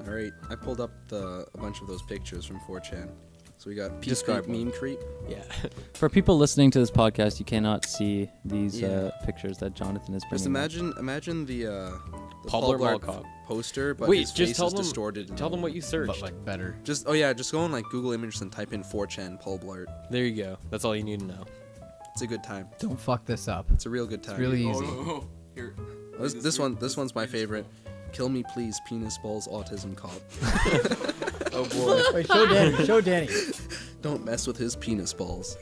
All right, I pulled up a bunch of those pictures from 4chan. So we got Describe P-Creep, Meme Creep. Yeah. For people listening to this podcast, you cannot see these Yeah. Pictures that Jonathan is bringing. Just imagine the Paul Blart Mall Blart Cop. poster, but Wait, his just face tell is them- distorted. and Tell them what you searched. But like better. Just go on like Google Images and type in 4chan Paul Blart. There you go. That's all you need to know. It's a good time. Don't fuck this up. It's a real good time. It's really Oh, easy. no. Here. This one's my favorite. Kill me please, penis balls autism cop. Oh boy. Wait, show Danny. Show Danny. Don't mess with his penis balls.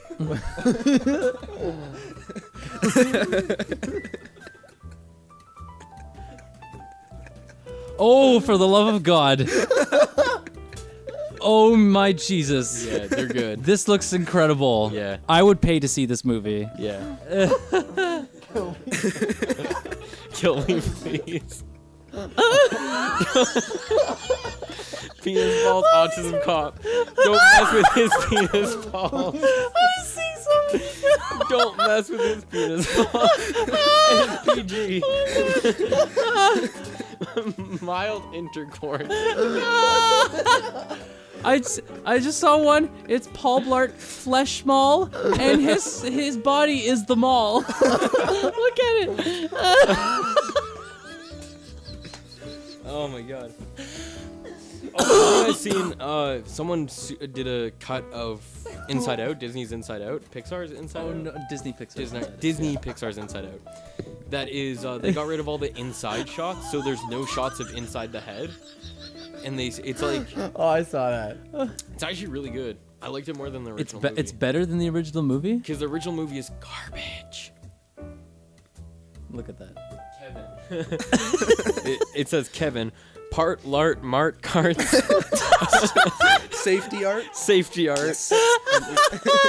Oh, for the love of God. Oh my Jesus. Yeah, they're good. This looks incredible. Yeah. I would pay to see this movie. Yeah. Kill me, please. Penis balls, autism cop. Don't mess with his penis balls. I see something. Don't mess with his penis balls. And PG. Mild intercourse. I just saw one. It's Paul Blart Flesh Mall, and his body is the mall. Look at it. Oh my god. Oh, have you guys seen someone did a cut of Inside Out, Disney's Inside Out, Pixar's Inside Out? Disney Pixar. Disney Pixar's Inside Out. That is, they got rid of all the inside shots, so there's no shots of inside the head. And it's like, Oh, I saw that. it's actually really good. I liked it more than the original movie. It's better than the original movie. Because the original movie is garbage. Look at that. It says Kevin, part Lart, Mart, carts, Safety art. safety art.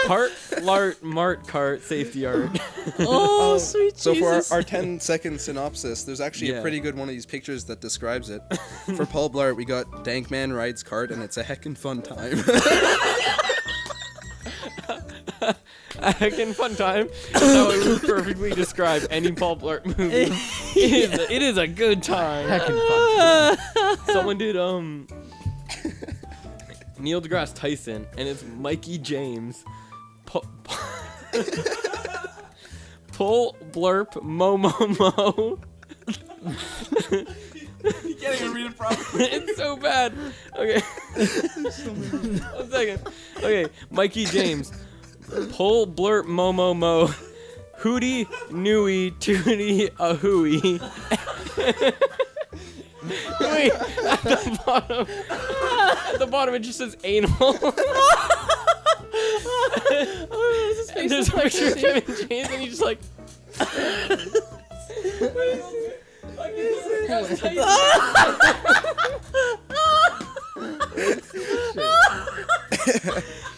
Part Lart, Mart, cart, safety art. Oh, sweet So for Jesus. our 10-second synopsis, there's actually Yeah. a pretty good one of these pictures that describes it. For Paul Blart, we got Dankman rides cart, and it's a heckin' fun time. A heckin' fun time is how I would perfectly describe any Paul Blart movie. It is a good time. Heckin' fun. Someone did Neil deGrasse Tyson, and it's Mikey James. Pull blurp mo mo mo. You can't even read it properly. It's so bad. Okay. 1 second. Okay, Mikey James. Pull blurp mo mo mo. Hootie Nui Tootie a hooey. Wait, at the bottom it just says anal. And there's a picture of Kevin James and he's just like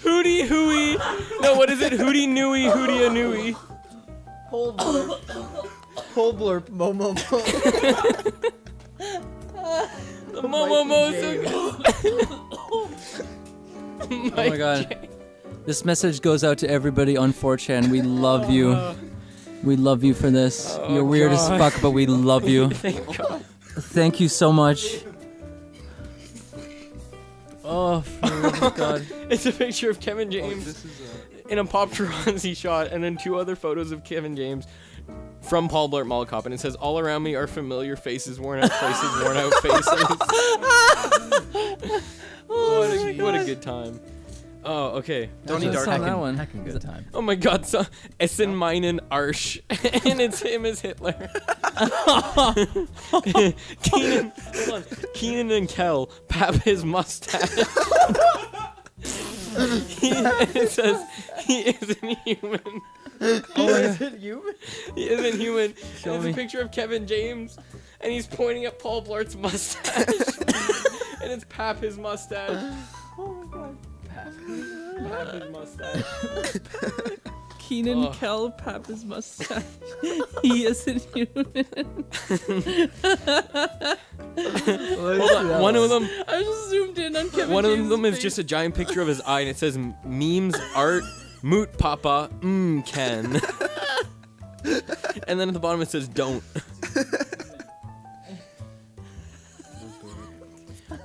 Hootie hooey. No, what is it? Hootie Nui Hootie a Nui. Whole blurp. Whole blurp. Mo mo mo. The Momo Oh my God. This message goes out to everybody on 4chan. We love you. We love you for this. Oh, You're weird as God. fuck, but we love you. Thank God. Thank you so much. Oh, for the love of God. It's a picture of Kevin James in a paparazzi shot, and then 2 other photos of Kevin James from Paul Blart Mall Cop, and it says, "All around me are familiar faces, worn out places, worn out faces." What a good time. Oh, okay. Donnie That's Darko. on that one. Heckin' good time. Oh my God, so Essen meinen Arsch, and it's him as Hitler. Keenan and Kel pap his mustache. It says he isn't human. Oh, is it you? He isn't human. Show It's me. a picture of Kevin James, and he's pointing at Paul Blart's mustache, and it's pap his mustache. Oh my God. Pap his mustache. Keenan Oh. Kel Papa's mustache. He isn't human. Hold on. One of them. I just zoomed in on Kevin. One of James' them is face. just a giant picture of his eye, and it says memes, art, moot papa, Ken. And then at the bottom it says don't.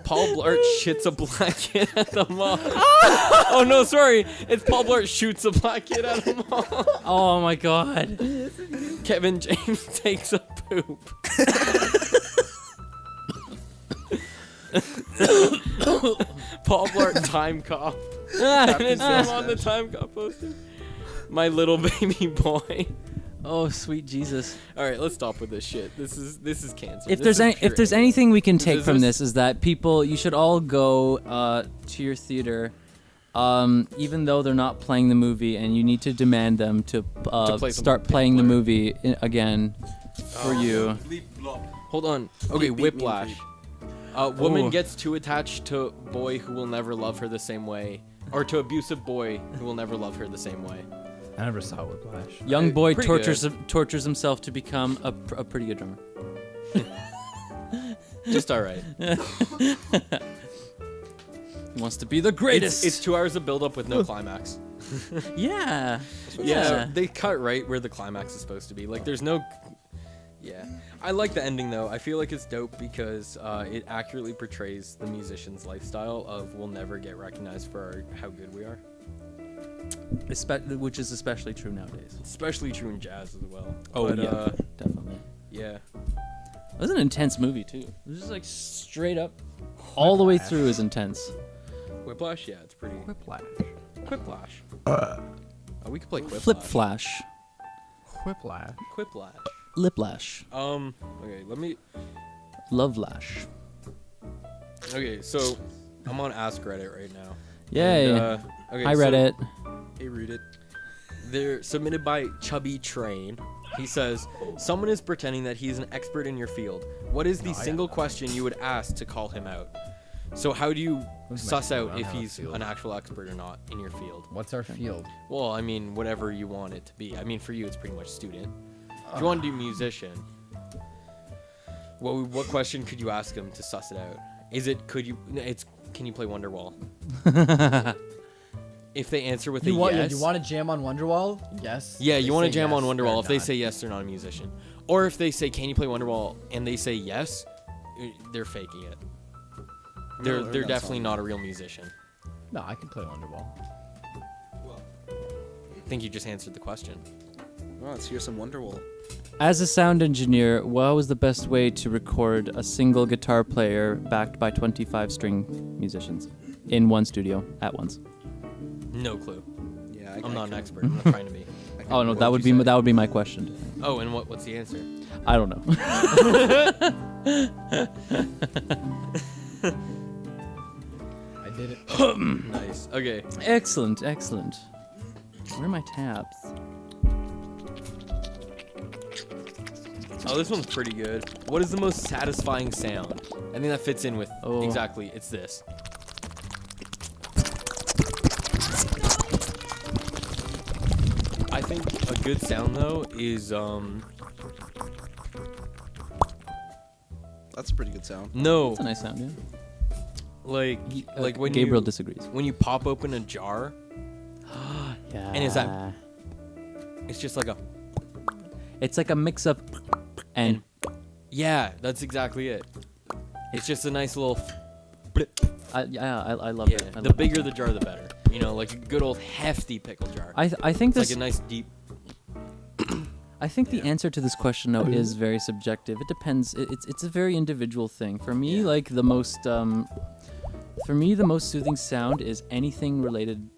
Paul Blart shits a black kid at the mall. Oh no, sorry. It's Paul Blart shoots a black kid at a mall. Oh my God. Kevin James takes a poop. Paul Blart time cop. And it's him on the time cop poster. My little baby boy. Oh sweet Jesus. All right, let's stop with this shit. This is cancer. If This there's is if there's pure anything we can take Is from this- this is that people, you should all go to your theater, even though they're not playing the movie, and you need to demand them to play some start playing the movie again for you. Hold on. Okay, Beep, beep, Whiplash. beep, Woman Ooh. gets too attached to boy who will never love her the same way, or to abusive boy who will never love her the same way. I never saw Whiplash. Young boy Pretty tortures himself to become a pretty good drummer. Just all right. He wants to be the greatest. It's 2 hours of build up with no climax. Yeah. Yeah, they cut right where the climax is supposed to be. Like, there's no. Yeah, I like the ending though. I feel like it's dope because it accurately portrays the musician's lifestyle of we'll never get recognized for how good we are. Which is especially true nowadays. Especially true in jazz as well. Oh But, yeah, definitely. yeah. It was an intense movie too. It was just like straight up, all the way through is intense. Whiplash, yeah, it's pretty. Whiplash. Quiplash. We could play Quiplash. Flip flash, Whiplash. Quiplash. liplash, Okay, let me. love lash. Okay, so I'm on Ask Reddit right now. Yay! And, okay, I read it. Hey, read it. They're submitted by Chubby Train. He says, someone is pretending that he's an expert in your field. What is the single question you would ask to call him out? So how do you Who's my suss field? out I don't if have a he's field. an actual expert or not in your field? What's our field? Well, I mean, whatever you want it to be. I mean, for you, it's pretty much student. If you want to do musician, what question could you ask him to suss it out? Is it, can you play Wonderwall? If they answer with a yes. You want to jam on Wonderwall? Yes. Yeah, If you they want to say jam on yes, Wonderwall. they're If they done. say yes, they're not a musician. Or if they say, "Can you play Wonderwall?" and they say yes, they're faking it. They're learn that definitely song. not a real musician. No, I can play Wonderwall. I think you just answered the question. Oh, let's hear some Wonderwall. As a sound engineer, what was the best way to record a single guitar player backed by 25 string musicians in one studio at once? No clue. Yeah, I'm not an expert. I'm not trying to be. Oh no, What that would would you be say? that would be my question. Oh, and what's the answer? I don't know. I did it. Nice. Okay. Excellent, excellent. Where are my tabs? Oh, this one's pretty good. What is the most satisfying sound? I think that fits in with Oh. exactly. It's this. I think a good sound though is That's a pretty good sound. no, That's a nice sound, yeah. like when Gabriel you disagrees. when you pop open a jar, Yeah. And is that- it's just like a It's like a mix of and yeah, that's exactly it. It's just a nice little I love yeah. it. I The love bigger it. the jar, the better. You know, like a good old hefty pickle jar. I think It's this like a nice deep. I think the answer to this question though is very subjective. It depends. It's a very individual thing. For me, Yeah. like the most For me, the most soothing sound is anything related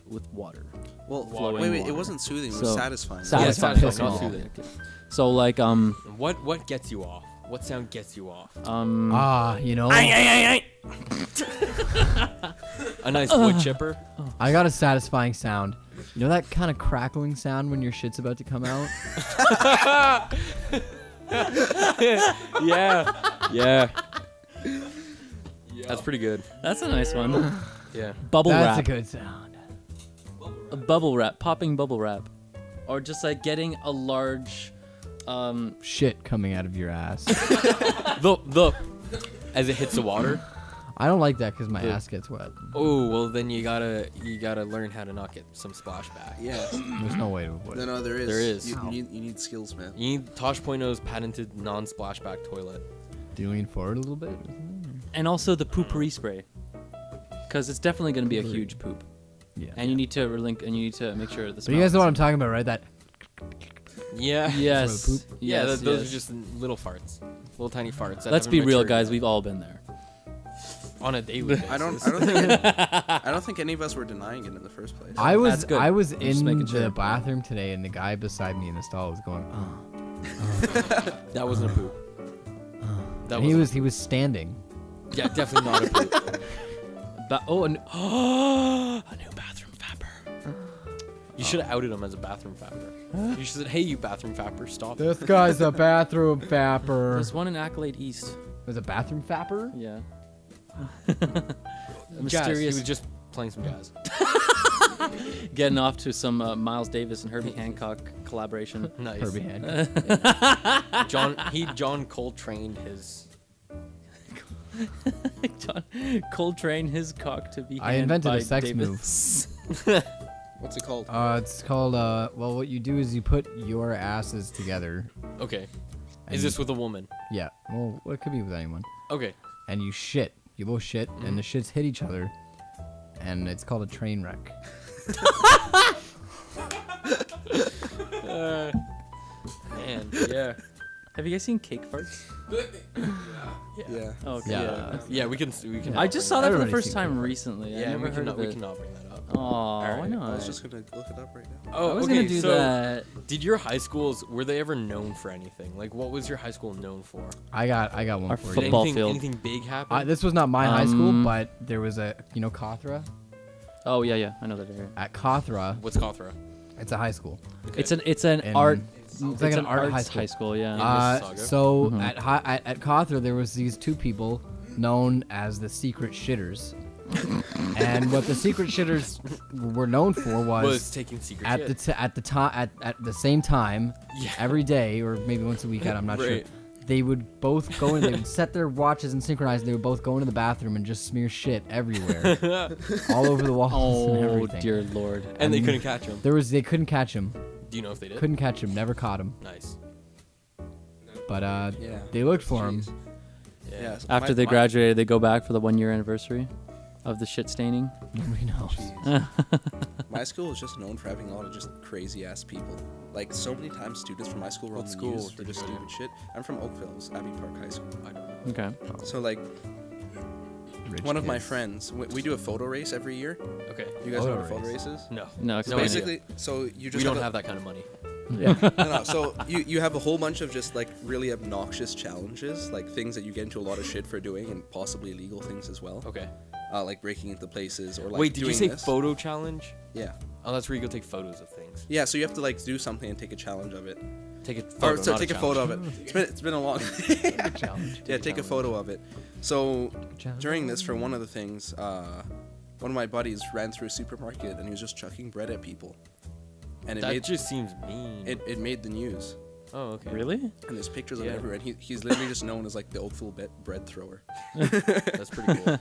with water. Well, Flowing wait, it water. wasn't soothing. It was So- satisfying. Satisfying. satisfying, not soothing. So like What gets you off? What sound gets you off? You know, A nice wood chipper. I got a satisfying sound. You know that kind of crackling sound when your shit's about to come out? Yeah. That's pretty good. that's a nice one. Yeah. Bubble That's wrap. a good sound. A bubble wrap, popping bubble wrap, or just like getting a large. Shit coming out of your ass. The as it hits the water. I don't like that because my The- ass gets wet. Oh well, then you gotta learn how to not get some splashback. Yeah. There's no way to avoid it. No, there is. There is. You need skills, man. You need Tosh.0's patented non-splashback toilet. Do you lean forward a little bit? And also the poopery spray, because it's definitely going to be a huge poop, Yeah. and you need to make sure the. But you guys know what I'm talking about, right? That Yeah. Yes. For the poop? Yeah. Yes, Those yes. are just little farts, little tiny farts. that Let's haven't be real, matured guys. yet. We've all been there. On a daily basis. I don't think any of us were denying it in the first place. I was That's good. I was just in making the sure. bathroom today, and the guy beside me in the stall was going, That wasn't a poop. That and he was standing. Yeah, definitely not a poop. A new bathroom fapper. You should have outed him as a bathroom fapper. You should have said, "Hey, you bathroom fapper, stop." This guy's a bathroom fapper. There's one in Accolade East. Was a bathroom fapper? Yeah. Jazz. He Mysterious. was just playing some jazz. Getting off to some Miles Davis and Herbie Hancock collaboration. Nice. Herbie Hancock. John Coltrane his. John Coltrane his cock to be. I handed invented a by sex Davis. What's it called? It's called well, what you do is you put your asses together. Okay. And Is this with a woman? Yeah. Well, it could be with anyone. Okay. And you shit. You both shit, and the shits hit each other, and it's called a train wreck. Man, yeah. Have you guys seen cake farts? Yeah. Oh, okay. Yeah. Yeah, we can. I just saw that for the Everybody's first seen time cake farts. recently. I Yeah, never heard of we it. cannot bring that up. Oh, why Alright. not? I was just gonna look it up right now. Oh, I was okay. gonna do so, that. did your high schools were they ever known for anything? Like, what was your high school known for? I got one Our for Did you. Football anything, field. anything big happen? This was not my high school, Um, but there was a Kothra. Oh yeah, I know that area. At Kothra, What's Kothra? it's a high school. Okay. It's an And art. it's like an art arts high school. Yeah. Mississauga. So Mhm. at Kothra, there was these two people known as the secret shitters. And what the secret shitters were known for was taking secret at shit. at the same time Yeah. every day, or maybe once a week. I'm not Right. sure. They would both go in. They would set their watches and synchronize. They would both go into the bathroom and just smear shit everywhere, all over the walls and Oh everything. dear lord. and they couldn't catch him. They couldn't catch him. Do you know if they did? Couldn't catch him. Never caught him. Nice. But Yeah. they looked for him. Jeez. Yeah. Yeah. so After my- they my- graduated, they go back for the 1-year anniversary of the shit staining. Nobody knows. Jeez. My school is just known for having a lot of just crazy ass people. Like so many times, students from my school were on What the school news for did just you go to? stupid shit. I'm from Oakville, it's Abbey Park High School. I don't know. Okay. So like, Rich one of my kids. friends, we do a photo race every year. Okay. You guys know Photo what a photo race? race is? No. No, No explain idea. it. Basically, so you just We don't a- have that kind of money. Yeah. no, so you have a whole bunch of just like really obnoxious challenges, like things that you get into a lot of shit for doing, and possibly illegal things as well. Okay. Like breaking into places or like. Wait, did you doing say this. photo challenge? Yeah. Oh, that's where you go take photos of things. Yeah, so you have to like do something and take a challenge of it. Take a photo. Or so not take a challenge. photo of it. It's been a long. Challenge. Yeah, take a photo of it. So Challenge. during this, for one of the things, one of my buddies ran through a supermarket and he was just chucking bread at people, and it That made just seems mean. it made the news. Oh, okay. Really? And there's pictures of Yeah. it everywhere. And he's literally just known as like the Oakville bread thrower. That's pretty cool.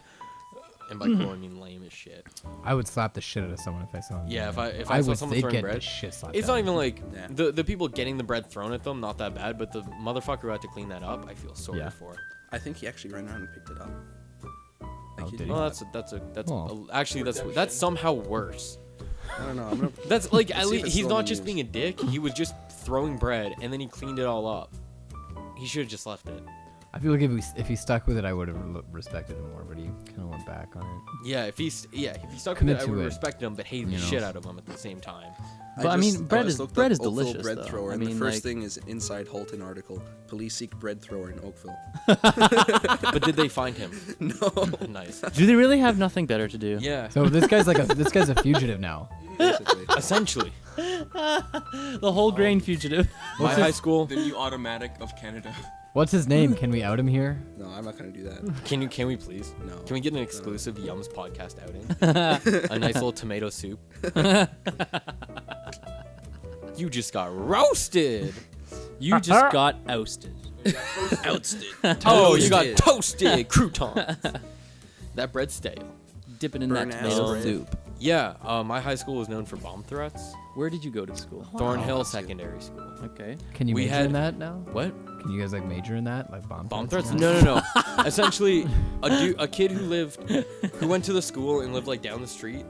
And by cool, I mean lame as shit. I would slap the shit out of someone if I saw him. Yeah, doing if that. I saw would. someone They'd throwing get bread, the shit slapped it's out not of even them. like Yeah. the people getting the bread thrown at them, not that bad, but the motherfucker who had to clean that up, I feel sorry Yeah. for. I think he actually ran around and picked it up. I Oh, kid did you he? Well, not. Oh. actually that's somehow worse. I don't know. I'm gonna. That's like at Let's see if least it's he's still on not the just news. being a dick. He was just throwing bread and then he cleaned it all up. He should have just left it. I feel like if he stuck with it, I would have respected him more. But he kind of went back on it. Yeah, if he stuck with it, Commit I to would have it. respected him, but hated the shit out of him at the same time. But I mean, bread is looked bread up is Oakville delicious. bread though. thrower, I and mean, the first like, thing is inside Halton article: police seek bread thrower in Oakville. But did they find him? No. Nice. do they really have nothing better to do? Yeah. So this guy's a fugitive now. Basically. Essentially, The whole grain fugitive. my high school. The new automatic of Canada. What's his name? Can we out him here? No, I'm not gonna do that. Can we please? No. Can we get an exclusive Yums podcast outing? A nice little tomato soup. You just got roasted. You just got ousted. Ousted. Oh, you got toasted croutons. That bread's stale. Dipping in Burn that ass tomato bread. soup. Yeah, my high school was known for bomb threats. Where did you go to school? Thornhill Secondary School. Okay. Can you We major had- in that now? What? Can you guys like major in that, like bomb Threats? and No. Essentially, a kid who went to the school and lived like down the street,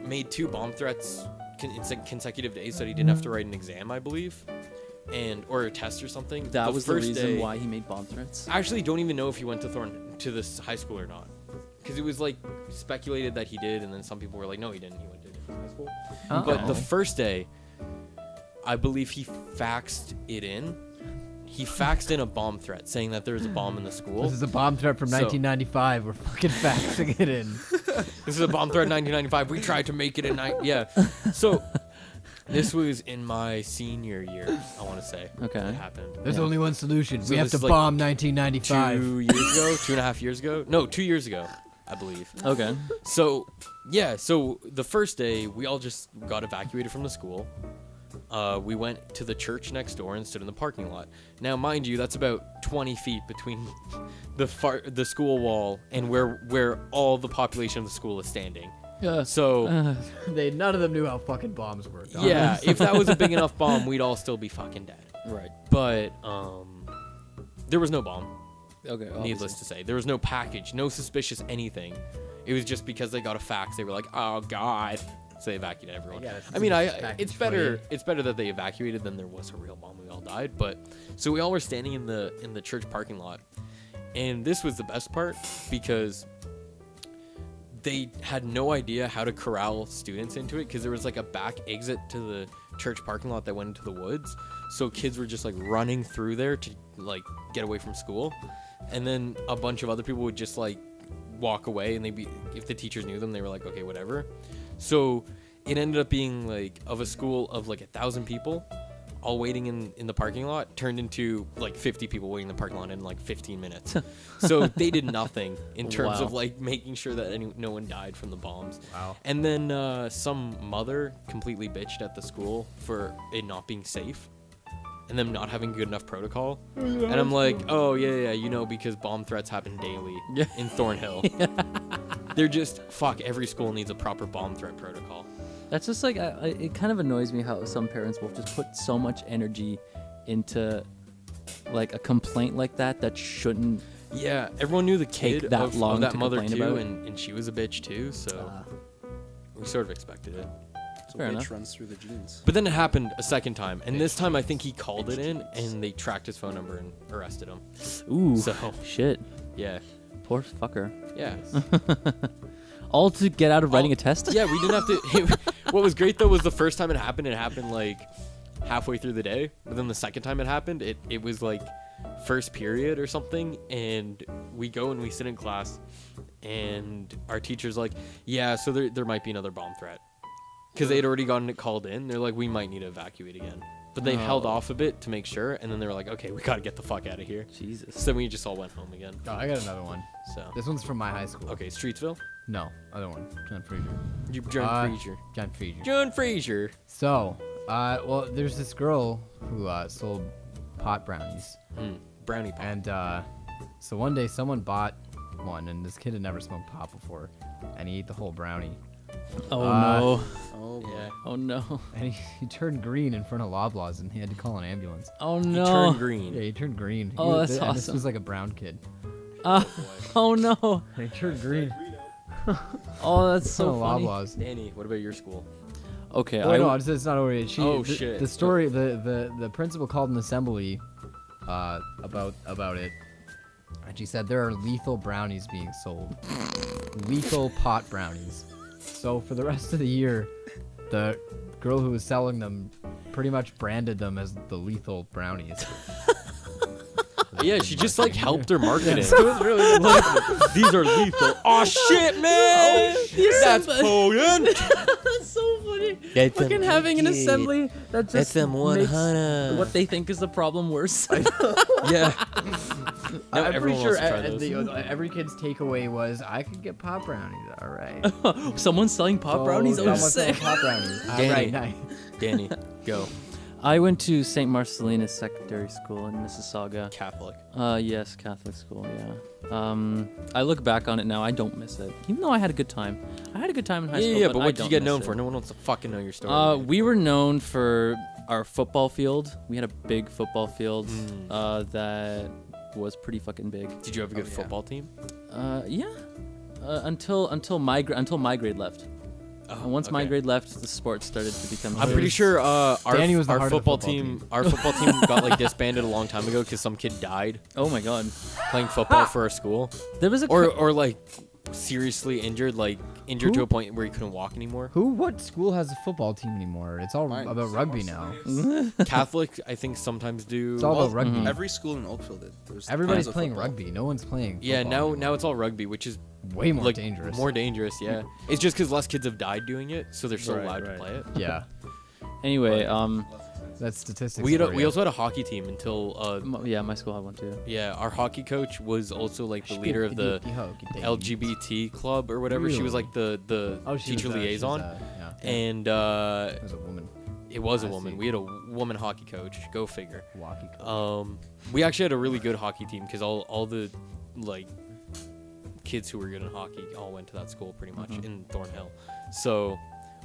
made 2 bomb threats in consecutive days, so he didn't have to write an exam, I believe, or a test or something. That was the first reason day, why he made bomb threats. I actually don't even know if he went to this high school or not, because it was like speculated that he did, and then some people were like, no, he didn't. He went to a different high school. Oh. But the first day, I believe he faxed it in. He faxed in a bomb threat saying that there was a bomb in the school. This is a bomb threat from So- 1995. We're fucking faxing it in. This is a bomb threat in 1995. We tried to make it in yeah. So this was in my senior year, I want to say. Okay. That happened. There's Yeah. only one solution. So we have this to is like bomb 1995. 2 years ago, 2.5 years ago. No, 2 years ago, I believe. Okay. So yeah, so the first day we all just got evacuated from the school. We went to the church next door and stood in the parking lot. Now, mind you, that's about 20 feet between the school wall and where all the population of the school is standing. Yeah. So None of them knew how fucking bombs worked. yeah, if that was a big enough bomb, we'd all still be fucking dead. Right. But there was no bomb. Okay. Needless to say, there was no package, no suspicious anything. It was just because they got a fax. They were like, "Oh God," so they evacuated everyone. Yeah, I mean, package it's for better. you. It's better that they evacuated than there was a real bomb. We all died. But so we all were standing in the church parking lot, and this was the best part because they had no idea how to corral students into it because there was like a back exit to the church parking lot that went into the woods. So kids were just like running through there to like get away from school. And then a bunch of other people would just like walk away, and if the teachers knew them, they were like, okay, whatever. So it ended up being like of a school of like 1,000 people all waiting in the parking lot turned into like 50 people waiting in the parking lot in like 15 minutes. So they did nothing in terms Wow. of like making sure that no one died from the bombs. Wow. And then some mother completely bitched at the school for it not being safe and them not having good enough protocol. And I'm like, oh yeah, because bomb threats happen daily in Thornhill. They're just, every school needs a proper bomb threat protocol. That's just like it kind of annoys me how some parents will just put so much energy into like a complaint like that shouldn't. Yeah, everyone knew the kid Take that of long that to mother complain too, about. and she was a bitch too, so we sort of expected it. So Fair bitch enough. runs through the genes. But then it happened a second time, and this time I think he called it in, and they tracked his phone number and arrested him. Ooh. So Shit. yeah, Poor fucker. yeah. All to get out of writing a test. Yeah, we didn't have to. What was great though was the first time it happened like halfway through the day. But then the second time it happened, it was like first period or something, and we go and we sit in class, and our teacher's like, yeah, so there might be another bomb threat, because they had already gotten it called in. They're like, we might need to evacuate again, but they held off a bit to make sure, and then they were like, okay, we gotta get the fuck out of here. Jesus. So then we just all went home again. Oh, I got another one. So This one's from my high school. okay, Streetsville. No, other one. John Fraser. John Fraser. John Fraser. John Fraser. So, well, there's this girl who sold pot brownies, Brownie pop. and so one day someone bought one, and this kid had never smoked pot before, and he ate the whole brownie, Oh no. Oh, Yeah. Oh no. and he turned green in front of Loblaws, and he had to call an ambulance. Oh He no. turned green. Yeah, he turned green. Oh, that's and This awesome. was like a brown kid. Oh no. And he turned green. Oh, that's in so front of funny. Loblaws. Danny, what about your school? Okay. Oh, no, it's not over yet. Oh, the, shit. The story, the principal called an assembly about it, and she said there are lethal brownies being sold, lethal pot brownies. So for the rest of the year, the girl who was selling them pretty much branded them as the lethal brownies. Yeah, she just like helped her marketing. So it was really Like, these are lethal. Oh shit, man! That's potent. That's so funny. Fucking having an assembly that just them makes 100. what they think is the problem worse. Yeah. Now I'm pretty everyone sure wants to try those. every kid's takeaway was, I could get pot brownies. All right. Someone's selling pot brownies. Oh, someone's selling sick. pot brownies. All Danny. right, nice. Danny, go. I went to St. Marcellinus Secondary School in Mississauga. Catholic. Yes, Catholic school, yeah. I look back on it now, I don't miss it. Even though I had a good time. I had a good time in high school. Yeah, but I what did you don't get miss known it. for? No one wants to fucking know your story. We were known for our football field. We had a big football field that was pretty fucking big. Did you have a good football team? Yeah. Until my grade left. Once my okay. grade left, the sport started to become. I'm pretty sure Danny was the our heart of the football football team, team. our football team got like disbanded a long time ago because some kid died Oh my god. playing football for our school, There was a or like seriously injured, like injured to Who? a point where he couldn't walk anymore. What school has a football team anymore? It's all about rugby now. Catholic, I think sometimes do. It's all about rugby. Every school in Oakville did. There's Everybody's tons of playing football. rugby. No one's playing. Yeah, football now it's all rugby, which is way more like dangerous. More dangerous, yeah. It's just because less kids have died doing it, so they're still Right, allowed right. to play it. Yeah, Anyway, that's statistics. We for you. also had a hockey team until yeah, my school had one too. yeah, our hockey coach was also like the leader of the LGBT club or whatever. She was like the teacher liaison, and It was a woman. it was a I woman. see. We had a woman hockey coach. Go figure. Walkie coach. We actually had a really good hockey team because all the like kids who were good in hockey all went to that school pretty much in Thornhill. So,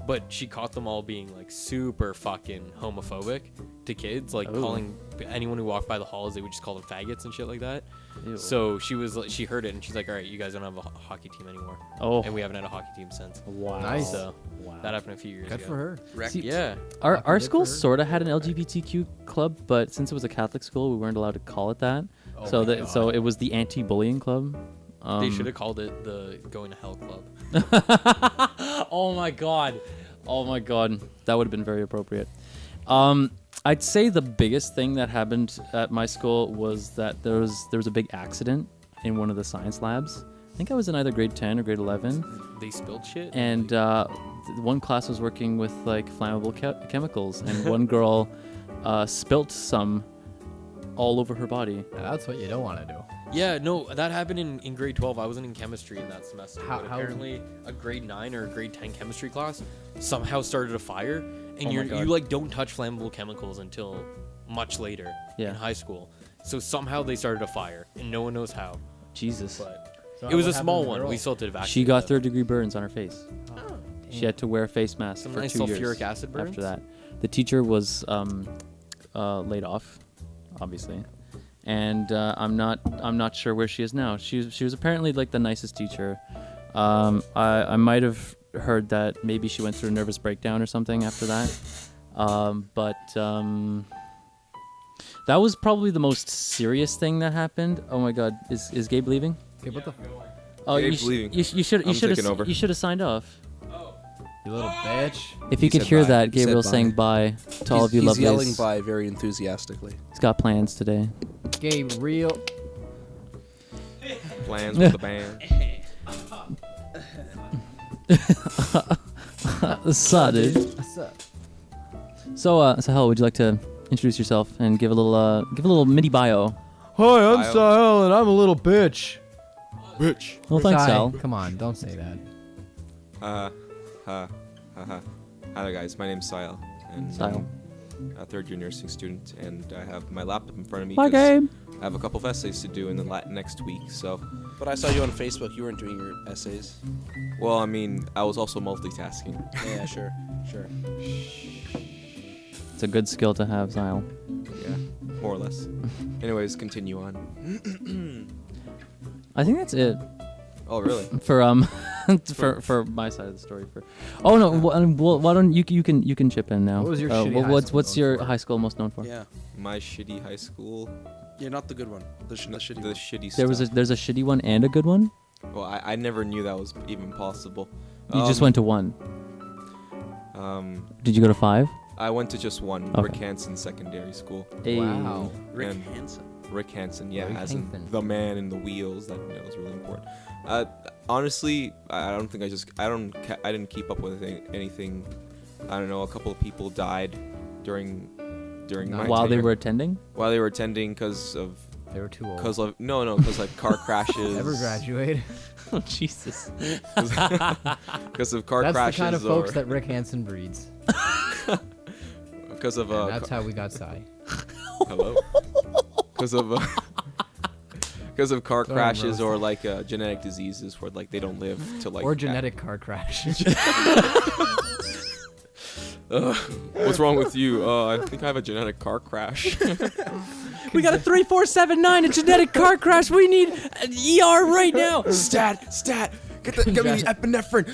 but she caught them all being like super fucking homophobic to kids, like calling anyone who walked by the halls, they would just call them faggots and shit like that. Ew. So she heard it and she's like, all right, you guys don't have a hockey team anymore. Oh. And we haven't had a hockey team since. Wow. Nice. So Wow. that happened a few years Good ago. for her. Wrecked. See, Yeah. Our good school for her. sort of had an LGBTQ club, but since it was a Catholic school, we weren't allowed to call it that. Oh so my that so it was the anti-bullying club. They should have called it the Going to Hell Club. Oh my god. Oh my god. That would have been very appropriate. I'd say the biggest thing that happened at my school was that there was a big accident in one of the science labs. I think I was in either grade 10 or grade 11, They spilled shit. and one class was working with like flammable chemicals, and one girl spilt some all over her body. Yeah, that's what you don't want to do. Yeah, no, that happened in grade 12. I wasn't in chemistry in that semester. How- but how- apparently a grade 9 or a grade 10 chemistry class somehow started a fire, and Oh my God. you like don't touch flammable chemicals until much later Yeah. in high school. So somehow they started a fire, and no one knows how. Jesus. But So it was a what happened small to the one. girl? We still had to evacuate. She got them. third-degree burns on her face. She had to wear a face mask Some for nice 2 years sulfuric acid burns? after that. The teacher was laid off, obviously, and I'm not sure where she is now. She was apparently like the nicest teacher. I might have heard that maybe she went through a nervous breakdown or something after that. But that was probably the most serious thing that happened. Oh my God, is Gabe leaving? Okay, what the Oh, Gabe's leaving. you should I'm taking over. you should have signed off. you little bitch. If you He could said hear bye. that, He said Gabriel bye. saying bye to all of you He's lovelies. yelling by very enthusiastically. He's got plans today. Gabe, real. Plans with the band. Sorry. What's up? So, Sahel, would you like to introduce yourself and give a little mini bio? Hi, I'm Kyle. Sahel, and I'm a little bitch. Bitch. Well, thanks, Hi. Sahel. Come on, don't say that. Hi there, guys. My name's Sahel. And Sahel. I'm a third-year nursing student, and I have my laptop in front of me. Bye, 'cause Gabe. I have a couple of essays to do in the next week. So, But I saw you on Facebook. You weren't doing your essays. well, I mean, I was also multitasking. Yeah, sure. It's a good skill to have, Sahel. Yeah, more or less. Anyways, continue on. I think that's it Oh, really? for for my side of the story. Oh no, why don't you can chip in now? What was your shitty high what's school known your for? high school most known for? Yeah. My shitty high school. Yeah, not the good one. The shitty The one. shitty There's a shitty one and a good one. Well, I never knew that was even possible. You just went to one. Did you go to 5? I went to just one, Okay. Rick Hansen Secondary School. Wow. Rick And- Hansen. Rick Hansen, yeah, Rick as in Hansen. the man in the wheels. That was really important. Honestly, I don't think I didn't keep up with anything. I don't know. A couple of people died during my While they tenure. were attending. while they were attending because They were too old. because like car crashes. Never graduate. Oh Jesus. Because of car That's crashes the kind of folks or that Rick Hansen breeds. because of And that's how we got Psy. hello. Because of car Sorry, crashes Rose. or like genetic diseases where like they don't live to like Or genetic car crash. What's wrong with you? I think I have a genetic car crash. We got a 3479, a genetic car crash. We need an ER right now. Stat. Get me the epinephrine.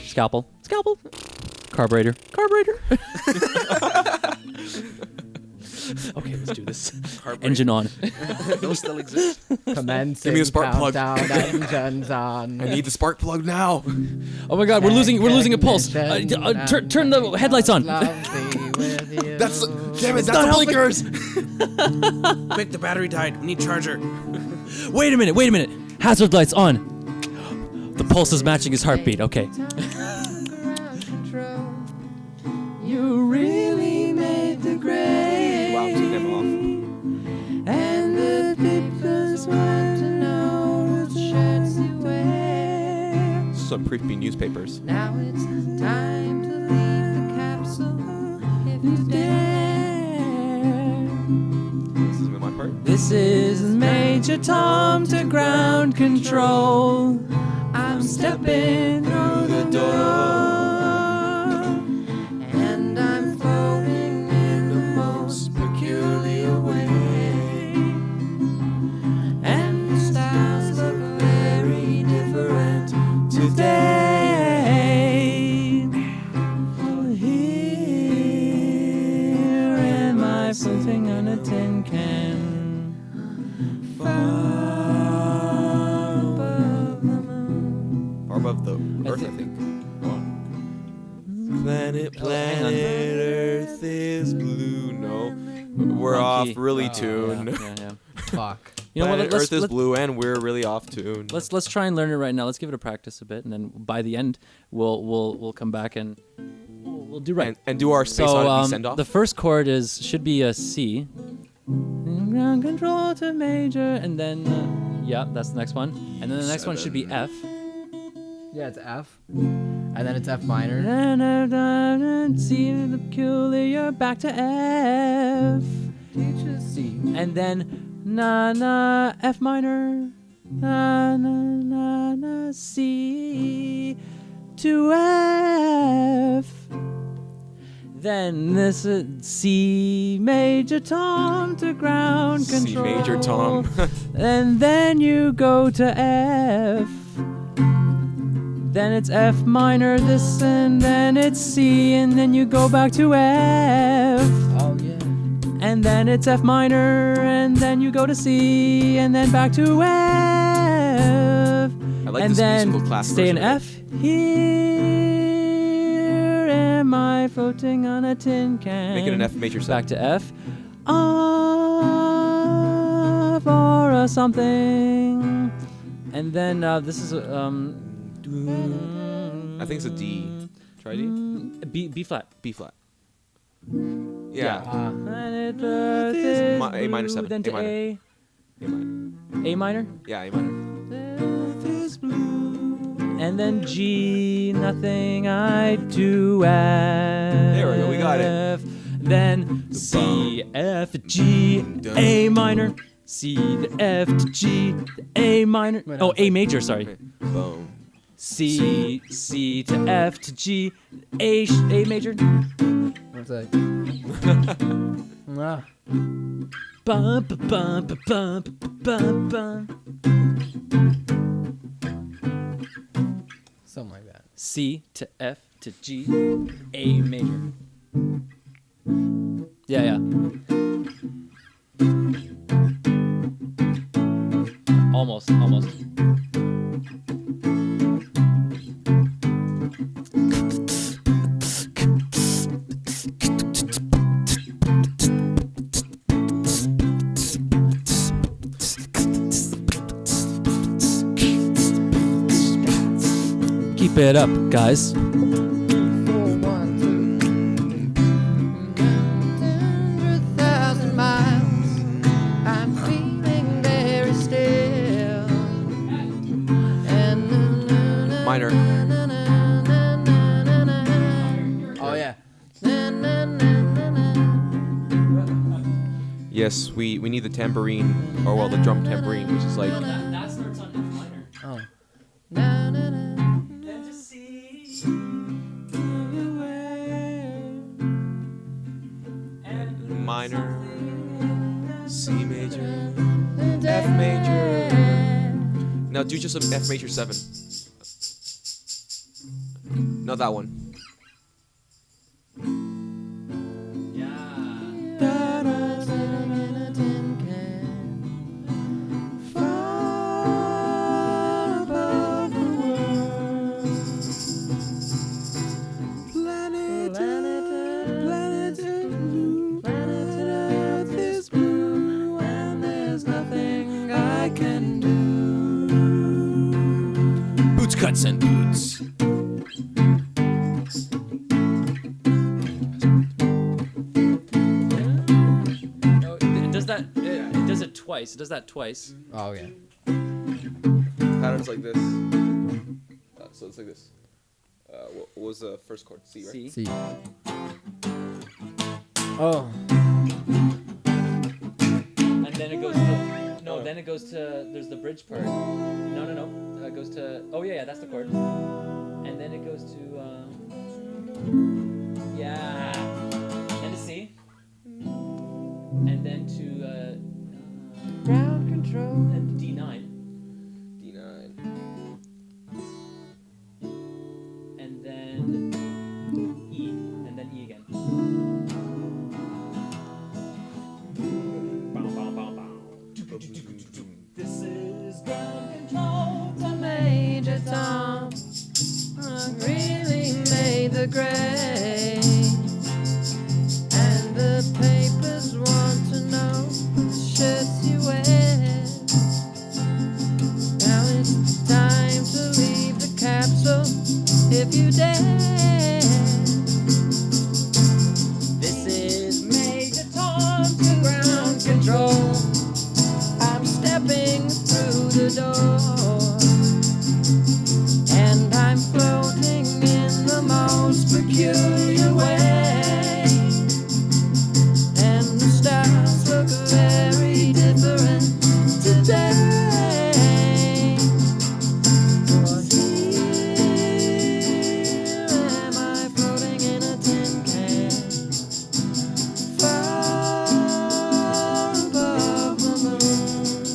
Scalpel. Carburetor. Okay, let's do this. Engine on. Those still exist. Commencing Give me a spark plug. countdown, engines on. I need the spark plug now. Oh my God, we're losing a pulse. Turn the headlights on. That's damn it. That's not the helping. blinkers. Quick, the battery died. We need charger. Wait a minute. Hazard lights on. The pulse is matching his heartbeat. Okay. You really made the grade. Wow, take them off. And the people's want to know the shirts you wear. Some creepy newspapers. Now it's time to leave the capsule if you dare. This is my part. This is Major Tom to ground control. I'm stepping through the door. And I'm floating in the most peculiar way. And the stars look very different today. Oh, here am I floating on a tin can. Far above the moon. Far above the Earth, I think. Planet, Earth is blue. No, we're off Monkey. really tune. Yeah. Fuck. You know what? Planet Earth is blue, and we're really off tune. Let's try and learn it right now. Let's give it a practice a bit, and then by the end, we'll come back and we'll do right. and do our space oddity send off. The first chord should be a C. Ground control to major, and then yeah, that's the next one. And then the next one should be F. Yeah, it's F. And then it's F minor. C the peculiar, back to F. C. And then na F minor, na C to F. Then this is C major Tom to ground C control. major Tom. And then you go to F. Then it's F minor this, and then it's C, and then you go back to F. Oh, yeah. And then it's F minor, and then you go to C, and then back to F. I like and this then musical class stay in version of F. Here am I floating on a tin can. Make it an F major Back seven. to F. For a something. And then this is I think it's a D. Try D. B flat. B flat. Yeah. Planet Earth is A minor blue, 7. Then to A minor. A. A minor. A minor. Yeah, A minor. Earth is blue. And then G, nothing I do F. There we go, we got it. Then C, F, G, A minor. C, the F to G, the A minor. Oh, A major, sorry. Okay. Boom. C to F to G, A major. What's that? Ah. Bum, ba, bum, ba, bum, ba, bum, bum. Something like that. C to F to G, A major. Yeah. Almost. Keep it up, guys. 4, 1, 2. 100,000 miles. I'm feeling very still. And Minor. oh yeah. Yes, we need the tambourine, or well, the drum tambourine, which is like That starts on F minor. Oh. minor, C major, F major. Now do just an F major 7. Not that one. Boots, cuts, and boots. No, it does that. It does it twice. It does that twice. Oh, okay. Patterns like this. So it's like this. What was the first chord? C, right? C. See. Oh. And then it goes to no. Then it goes to there's the bridge part. No. It goes to that's the chord. And then it goes to and to C. And then to Ground control. and D9. D9. And then E. And then E again. This is ground control to Major Tom. I really made the grade. And the papers want to know the shirts you wear. Now it's time to leave the capsule if you dare. This is Major Tom to ground control. I'm stepping through the door, and I'm floating in the most peculiar way. And the stars look very different today. For here am I floating in a tin can, far above the moon.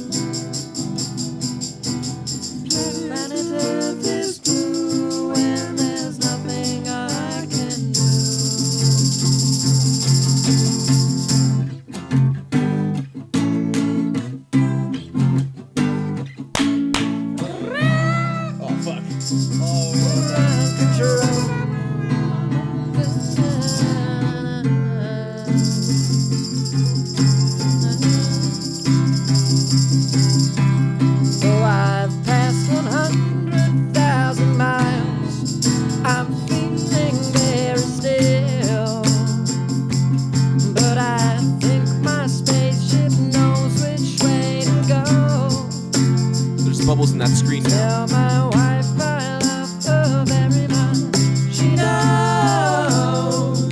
Planet Earth is blue and there's nothing I can do. Oh fuck. Ground control. Though I've passed 100,000 miles, I'm feeling very still. But I think my spaceship knows which way to go. There's bubbles in that screen now. Tell my wife I love her very much. She knows.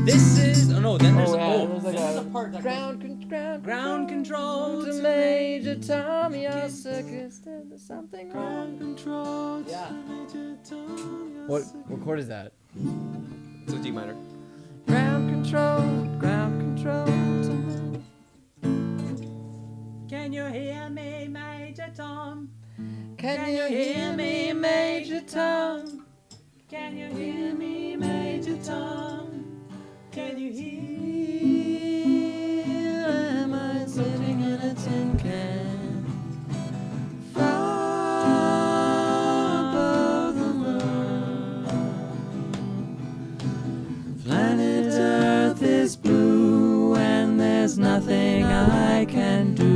This is then there's there's a part that ground control to Major Tom. Your circus, there's something wrong. Control. Yeah. What chord is that? It's a D minor. Ground control to Can you hear me, Major Tom? Can you hear me, Major Tom? Can you hear me, Major Tom? Can you hear? Am I sitting in a tin can? Far above the world. Planet Earth is blue and there's nothing I can do.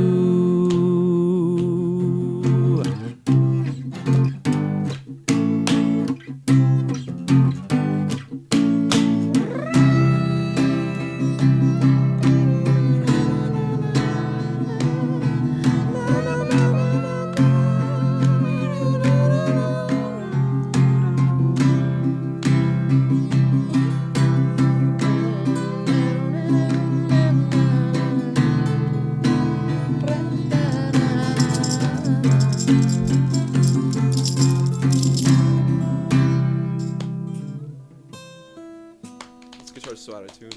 This guitar's so out of tune.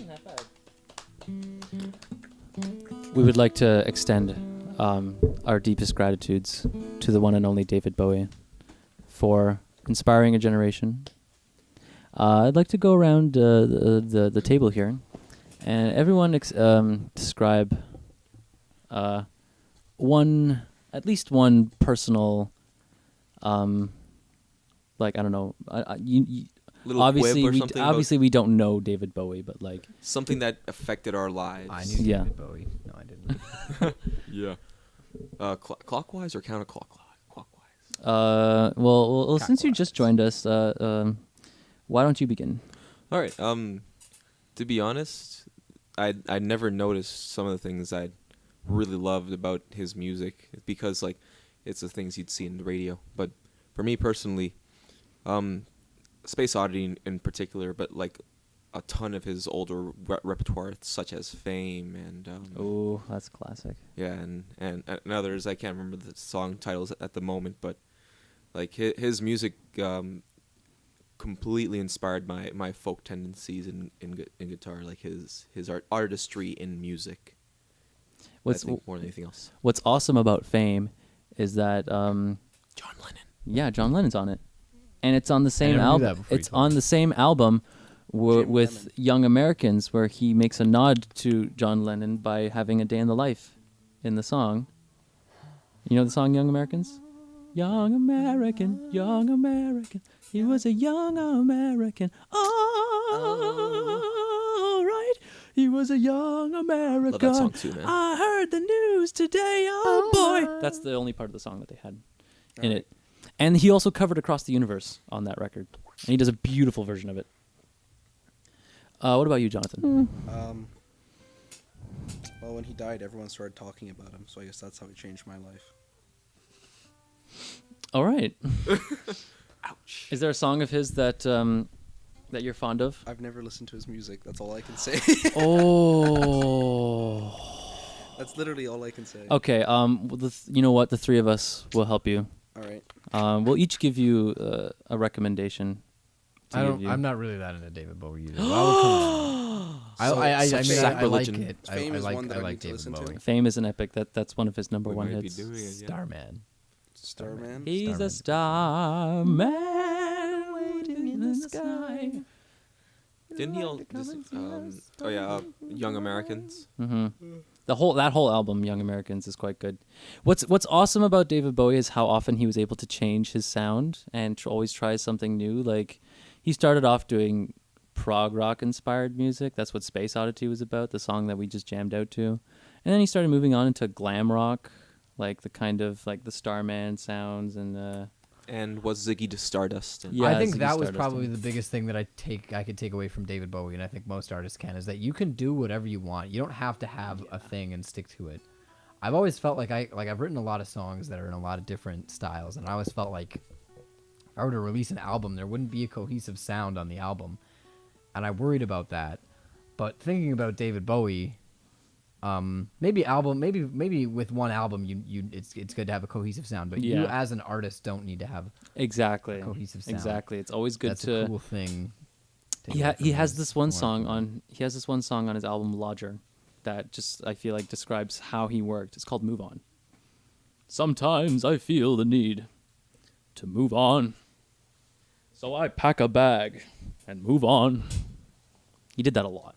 We would like to extend our deepest gratitudes to the one and only David Bowie for inspiring a generation. I'd like to go around the table here, and everyone describe at least one personal, like I don't know, Little obviously quib or we something. obviously we don't know David Bowie, but like something that affected our lives. I knew Yeah. David Bowie. No, I didn't. Yeah. Clockwise or counterclockwise? well, since you just joined us, why don't you begin? All right. To be honest, I never noticed some of the things I really loved about his music because like it's the things you'd see in the radio. But for me personally, Space Oddity in particular, but like a ton of his older repertoire, such as Fame and Oh, that's classic. yeah, and others. I can't remember the song titles at the moment, but like his music completely inspired my folk tendencies in guitar, like his artistry in music. I think more than anything else. What's awesome about Fame is that John Lennon. yeah, John Lennon's on it, and it's on the same never knew that album. before you It's told on me. the same album Jim with Lemon. Young Americans, where he makes a nod to John Lennon by having a day in the life in the song. You know the song Young Americans? Young American, young American, he was a young American. All right, he was a young American. Love that song too, man. I heard the news today, oh boy. That's the only part of the song that they had in it. And he also covered Across the Universe on that record. And he does a beautiful version of it. What about you, Jonathan? Well, when he died, everyone started talking about him, so I guess that's how he changed my life. All right. Ouch. Is there a song of his that that you're fond of? I've never listened to his music. That's all I can say. Oh. That's literally all I can say. Okay. You know what? The three of us will help you. All right. We'll each give you a recommendation. to give you. I'm not really that into David Bowie either. Well, I would come on. I such mean, I like sacrilege. it. Fame I is like one that I I like need to David listen to. Bowie. Fame is an epic. That's one of his number We one might hits. be doing it, yeah. Starman. Starman. He's a Starman. star man waiting in the sky. Didn't he all? Young Americans. Mm-hmm. That whole album, Young Americans, is quite good. What's awesome about David Bowie is how often he was able to change his sound and always try something new. Like he started off doing prog rock inspired music. That's what Space Oddity was about, the song that we just jammed out to. And then he started moving on into glam rock, like the kind of like the Starman sounds and And was Ziggy to Stardust. And Yeah, I think Ziggy that was Stardust, probably yeah. the biggest thing that I could take away from David Bowie, and I think most artists can, is that you can do whatever you want. You don't have to have a thing and stick to it. I've always felt like I've written a lot of songs that are in a lot of different styles, and I always felt like if I were to release an album, there wouldn't be a cohesive sound on the album, and I worried about that. But thinking about David Bowie, maybe with one album, it's good to have a cohesive sound, but you Yeah. as an artist don't need to have exactly, cohesive sound. exactly. It's always good That's to. a cool thing. to He get from has his this one work. song on his album Lodger that just I feel like describes how he worked. It's called Move On. Sometimes I feel the need to move on. So I pack a bag and move on. He did that a lot.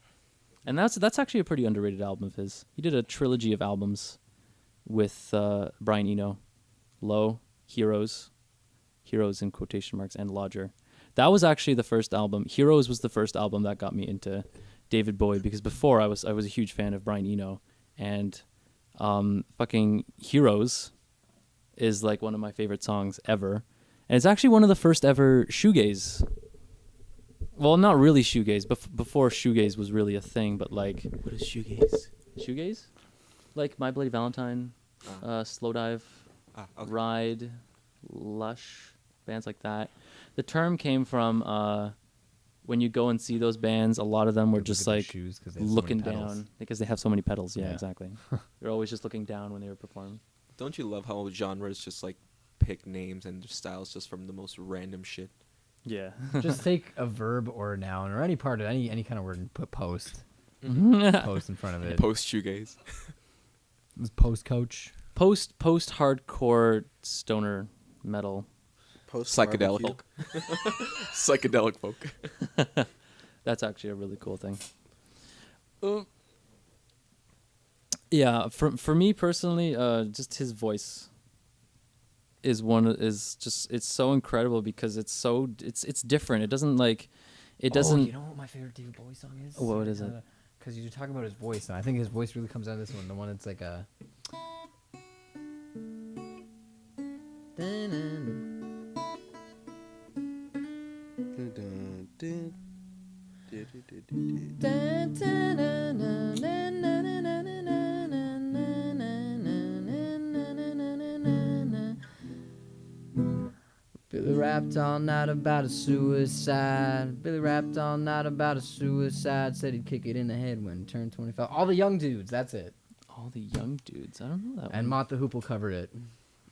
And that's actually a pretty underrated album of his. He did a trilogy of albums with Brian Eno, Low, Heroes in quotation marks, and Lodger. That was actually the first album. Heroes was the first album that got me into David Bowie, because before I was a huge fan of Brian Eno, and fucking Heroes is like one of my favorite songs ever. And it's actually one of the first ever shoegaze. Well, not really shoegaze, before shoegaze was really a thing, but like... What is shoegaze? Shoegaze? Like My Bloody Valentine, Slow Dive, Okay. Ride, Lush, bands like that. The term came from when you go and see those bands, a lot of them were Look just at their like shoes 'cause they have so many looking pedals. down because they have so many pedals. Yeah, Yeah. exactly. They're always just looking down when they were performing. Don't you love how genres just like pick names and styles just from the most random shit? Yeah. Just take a verb or a noun or any part of any kind of word and put post in front of it. Post shoegaze. It was post coach. Post hardcore stoner metal. Post Psychedelic. barbecue. Psychedelic folk. That's actually a really cool thing. Yeah, for me personally, just his voice is it's so incredible because it's different. It doesn't like it doesn't. Oh, you know what my favorite David Bowie song is? What is it? Because you're talking about his voice, and I think his voice really comes out of this one. The one that's like a. Billy rapped all night about a suicide. Billy rapped all night about a suicide. Said he'd kick it in the head when he turned 25. All the young dudes, that's it. All the young dudes. I don't know that And one. Mott the Hoople covered it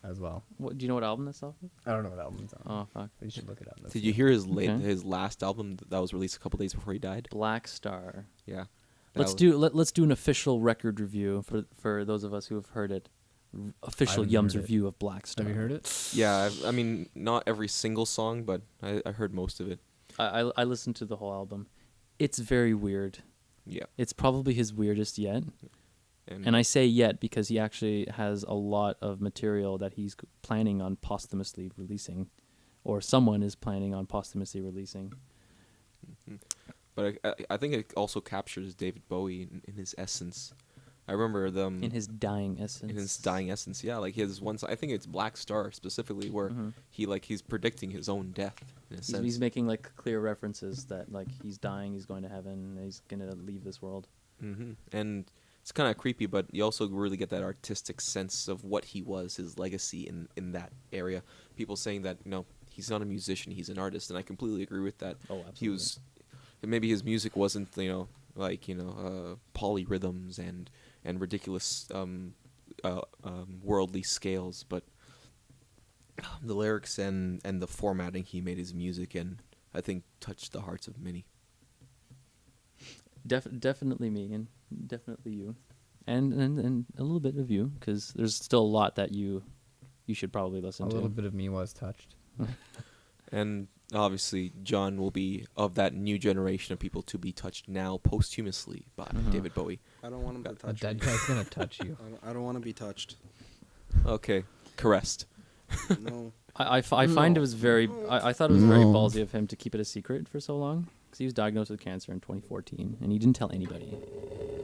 as well. What do you know what album that's off of? I don't know what album it's on. Oh fuck. But you should look it up. That's Did you hear his Okay. his last album that was released a couple days before he died? Black Star. Yeah. Let's do an official record review for those of us who have heard it. Official haven't Yums heard it. review of Black Star. Have you heard it? Yeah, I mean, not every single song, but I heard most of it. I listened to the whole album. It's very weird. Yeah. It's probably his weirdest yet. And I say yet because he actually has a lot of material that he's planning on posthumously releasing, or someone is planning on posthumously releasing. But I think it also captures David Bowie in his essence. I remember them In his dying essence. in his dying essence. Yeah, like his one. I think it's Black Star specifically, where he's predicting his own death in a sense. He's making like clear references that like he's dying, he's going to heaven, and he's gonna leave this world. And it's kind of creepy, but you also really get that artistic sense of what he was, his legacy in that area. People saying that he's not a musician, he's an artist, and I completely agree with that. Oh, absolutely. He was, maybe his music wasn't polyrhythms and ridiculous worldly scales, but the lyrics and the formatting he made his music in, I think, touched the hearts of many. Definitely me, and definitely you, and a little bit of you, because there's still a lot that you should probably listen A to. little bit of me was touched. And obviously, John will be of that new generation of people to be touched now posthumously by David Bowie. I don't want him to A touch dead me. guy's gonna touch you. I don't want to be touched. Okay, caressed. No. I find it was very. I thought it was very ballsy of him to keep it a secret for so long, because he was diagnosed with cancer in 2014, and he didn't tell anybody.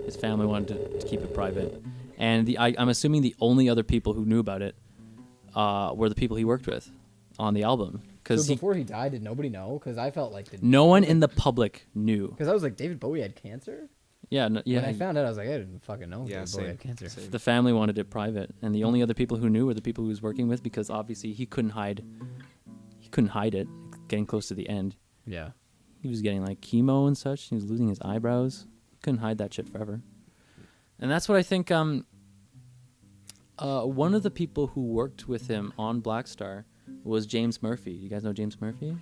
His family wanted to keep it private, and I'm assuming the only other people who knew about it were the people he worked with on the album. So Because before he died, did nobody know? Because I felt like no one in the public knew. Because I was like, David Bowie had cancer. Yeah, yeah. When I found out, I was like, I didn't fucking know Yeah, David Bowie had cancer. same. The family wanted it private, and the only other people who knew were the people he was working with, because obviously he couldn't hide it. Getting close to the end, Yeah. he was getting like chemo and such. He was losing his eyebrows. Couldn't hide that shit forever. And that's what I think. One of the people who worked with him on Black Star was James Murphy. You guys know James Murphy?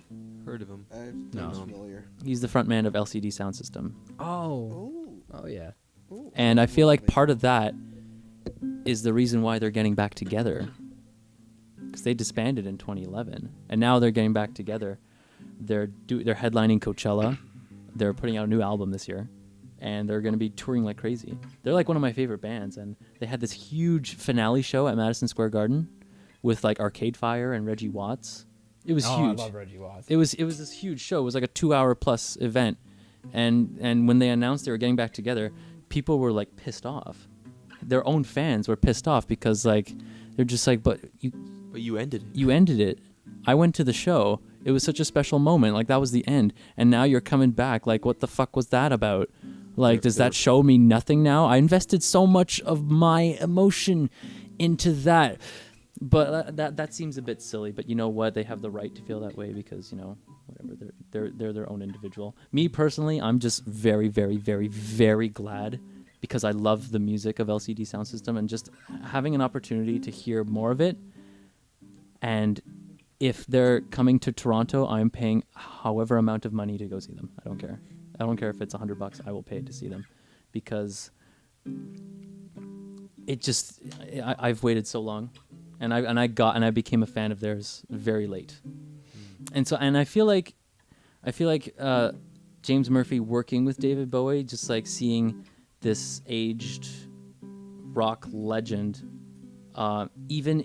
Heard of him? I'm No. not familiar. He's the front man of LCD Sound System. Oh. Oh yeah. And I feel like part of that is the reason why they're getting back together. Because they disbanded in 2011, and now they're getting back together. They're headlining Coachella. They're putting out a new album this year, and they're going to be touring like crazy. They're like one of my favorite bands, and they had this huge finale show at Madison Square Garden with like Arcade Fire and Reggie Watts. It was huge. I love Reggie Watts. It was this huge show. It was like a 2-hour plus event, and when they announced they were getting back together, people were like pissed off. Their own fans were pissed off because like they're just like, but you ended it. you ended it. I went to the show. It was such a special moment. Like that was the end, and now you're coming back. Like what the fuck was that about? Like does that show me nothing now? I invested so much of my emotion into that. But that seems a bit silly. But you know what? They have the right to feel that way because, you know, whatever. They're their own individual. Me personally, I'm just very, very, very, very glad because I love the music of LCD Sound System and just having an opportunity to hear more of it. And if they're coming to Toronto, I'm paying however amount of money to go see them. I don't care. I don't care if it's $100. I will pay to see them because it just I've waited so long. And I became a fan of theirs very late, and I feel like James Murphy working with David Bowie, just like seeing this aged rock legend, even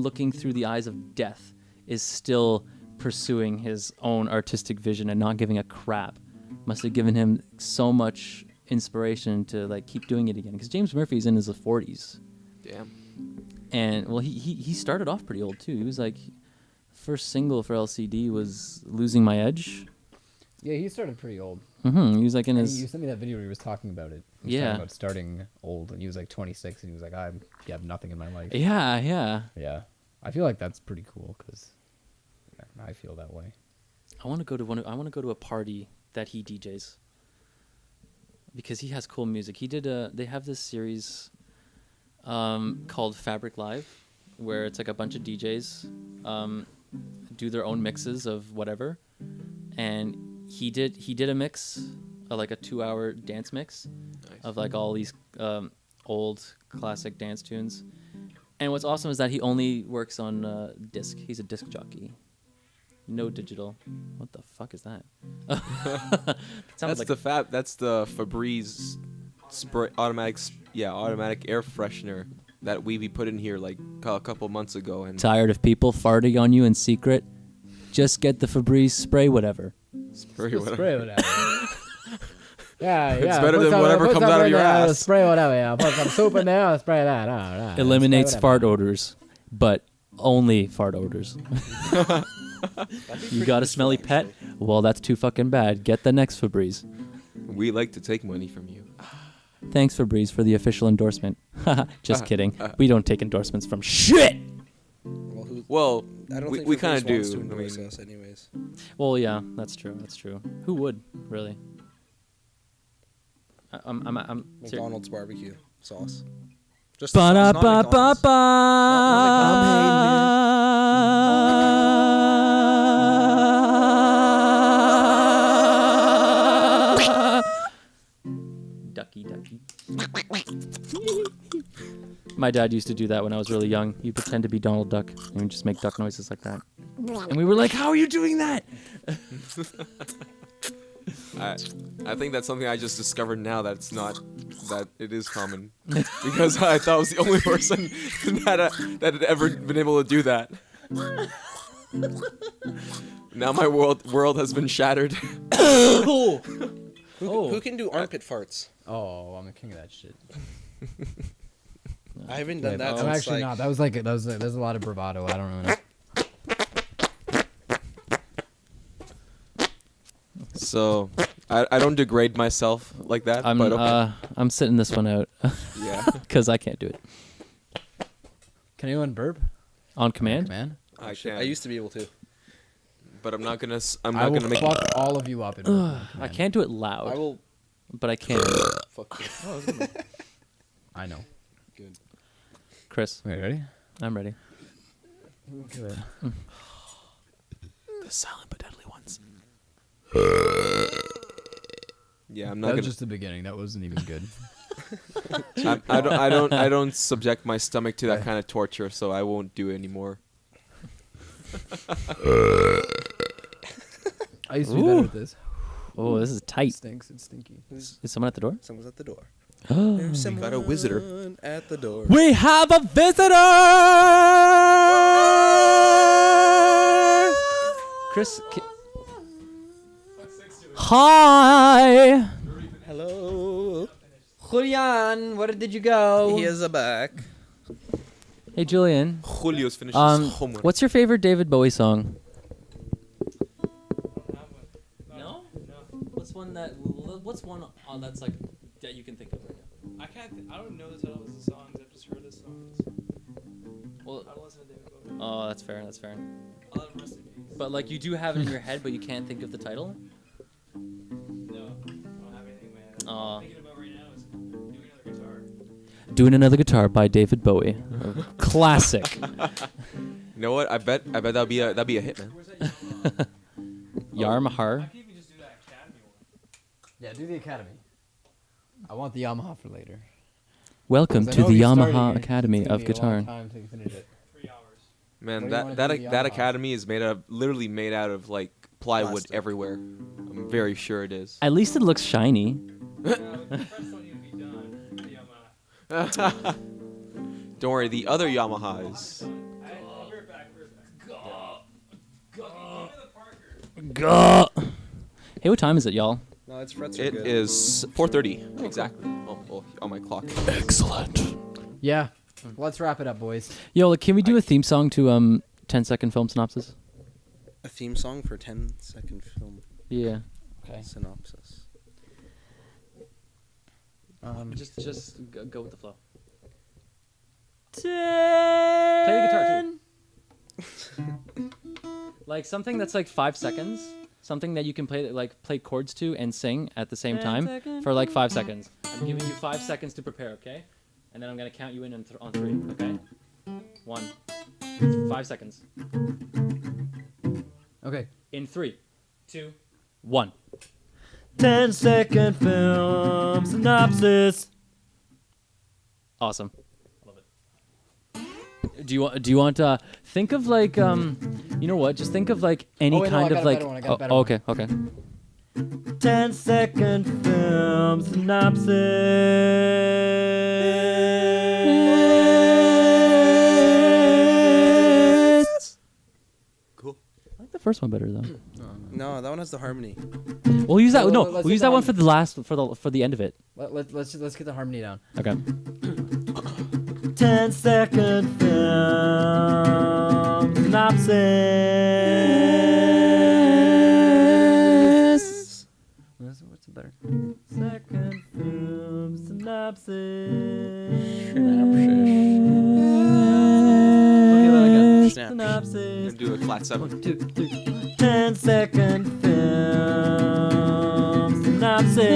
looking through the eyes of death, is still pursuing his own artistic vision and not giving a crap. Must have given him so much inspiration to like keep doing it again. Because James Murphy's in his 40s. Damn. And well, he started off pretty old too. He was like, first single for LCD was "Losing My Edge." Yeah, he started pretty old. He was like in his. You sent me that video where he was talking about it. He was Yeah. talking about starting old, and he was like 26, and he was like, I have nothing in my life. Yeah. Yeah, I feel like that's pretty cool because I feel that way. I want to go to a party that he DJs because he has cool music. They have this series called Fabric Live, where it's like a bunch of DJs do their own mixes of whatever, and he did a mix, like a 2-hour dance mix of like all these old classic dance tunes. And what's awesome is that he only works on disc. He's a disc jockey. No digital. What the fuck is that? That's the Febreze spray automatic air freshener that we put in here like a couple months ago. And Tired of people farting on you in secret? Just get the Febreze spray whatever. spray whatever. Spray whatever. Yeah, It's better than whatever comes out of your ass. Spray whatever. Yeah, put some soup in there. Spray that. Right. Eliminates fart odors, but only fart odors. You got a smelly pet? Well, that's too fucking bad. Get the next Febreze. We like to take money from you. Thanks, Febreze, for the official endorsement. Just kidding. We don't take endorsements from shit. Well, I don't we think kind of do. wants to I endorse mean, us anyways. Well, yeah, that's true. Who would, really? I'm McDonald's barbecue sauce. Just Ducky. My dad used to do that when I was really young. He'd pretend to be Donald Duck and just make duck noises like that. And we were like, how are you doing that? I think that's something I just discovered now that it is common. Because I thought I was the only person that had ever been able to do that. Now my world has been shattered. Who can do armpit farts? Oh, I'm the king of that shit. I haven't done that I'm since actually not. That was there's a lot of bravado. I don't really know. So I don't degrade myself like that. I'm but okay. I'm sitting this one out Yeah. because I can't do it Can anyone burp? on command. Man, I can. I used to be able to. But I'm not gonna. I'm I not will gonna make. fuck all of you up in burp on I command. can't do it loud, I will but I can. fuck you. I know. Good. Chris, Okay, ready? I'm ready. Good. The silent but deadly ones. Yeah, I'm not That was gonna. just the beginning. That wasn't even good. I don't subject my stomach to that kind of torture, so I won't do it anymore. I used to be better at this. Oh, this is It tight. stinks. It's stinky. Is someone at the door? Someone's at the door. We There's We got a visitor. someone at the door. have a visitor. Chris. Hi. Hello. Julian, where did you go? He is back. Hey, Julian. Julio's finished his homework. What's your favorite David Bowie song? No. What's one that? What's one that's like that you can think of right now? I don't know the titles of the songs. I've just heard the songs. Well, I don't listen to David Bowie. oh, that's fair. That's fair. I love Rest in Peace. But like you do have it in your head, but you can't think of the title. No, I don't have anything in my head. Aw. All I'm thinking about right now is doing another guitar. Doing Another Guitar by David Bowie. Classic. You know what? I bet that'd be a hit, man. Where's that Yarmahar. I can even just do that Academy one. Yeah, do the Academy. I want the Yamaha for later. Welcome 'Cause I to know the if you start Yamaha it, Academy it's gonna of be a long Guitar. time till you finish it. 3 hours. Man, What do you wanna that do with that the academy is literally made out of like plywood Plastic. everywhere. I'm very sure it is. At least it looks shiny. No, the frets don't need to be done. The Yamaha. Don't worry, the other Yamahas. I'll be right back. Give me the Parker. Gah. Hey, what time is it, y'all? No, it's frets are It good. is 4:30 exactly. On my clock. Excellent. Yeah. Let's wrap it up, boys. Yo, like, can we do a theme song to 10-second film synopsis? A theme song for 10-second film Yeah. Okay. synopsis. Just go with the flow. Play the guitar too. Like something that's like 5 seconds. Something that you can play chords to and sing at the same time for like 5 seconds. I'm giving you 5 seconds to prepare, okay? And then I'm gonna count you in on 3, okay? 1. 5 seconds. Okay. In 3, 2, 1. 10-second film synopsis. Awesome. Love it. Do you want think of like you know what? Just think of like any Oh, wait, no, I kind got of a like better one, I got a better one. okay. 10-second film synopsis. Cool. I like the first one better though. No, that one has the harmony. We'll use that. Well, No, let's we'll get use that the one harmony. for the last for the end of it. Let's get the harmony down. Okay. 10-second film synopsis. What's it better? Second film synopsis. Snap. Synopsis. And do a flat 7. 1, 2, 3. 10-second film synopsis.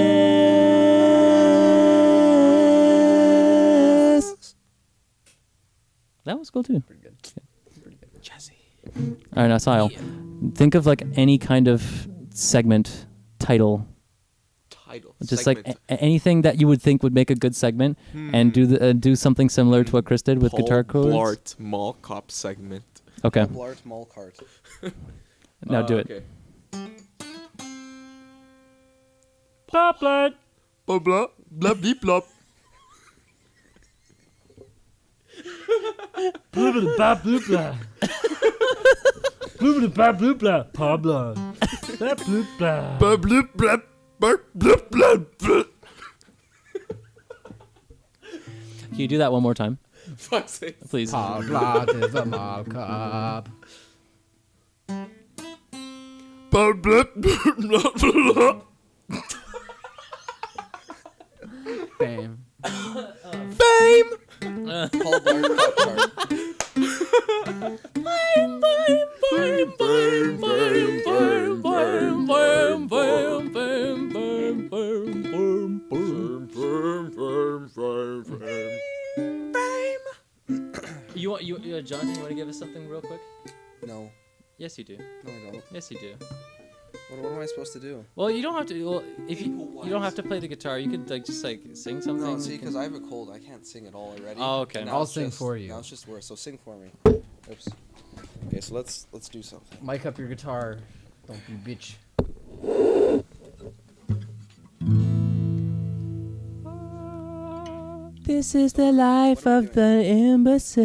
That was cool too. Pretty good. Jesse. All right, now Sahel, think of like any kind of segment title, Title. just segment. like anything that you would think would make a good segment, and do something similar to what Chris did with Paul guitar chords. Blart Mall Cop segment. Okay, Blart Mall Cart. now do it. Okay. Pop Blart. Blah blah blah blah blah. Blah blah blah. Blah blah blah blah. Pablo. Blah blah blah. Blah blah blah blah blah blah blah. Can you do that one more time, Fuck's sake. please? Blood is a mall cop. Blah blah blah blah blah. Bam. Fame. Paul Blart Cop Cart. Jonathan, you want to give us something real quick? No. Yes, you do. No, I don't. Yes, you do. What am I supposed to do? Well, you don't have to. Well, if you don't have to play the guitar, you could like just like sing something. No, see, because I have a cold, I can't sing at all already. Oh, okay. And now I'll it's sing just- for you. Now it's just worse. So sing for me. Oops. Okay, so let's do something. Mic up your guitar. Don't be bitch. This is the life of the imbecile.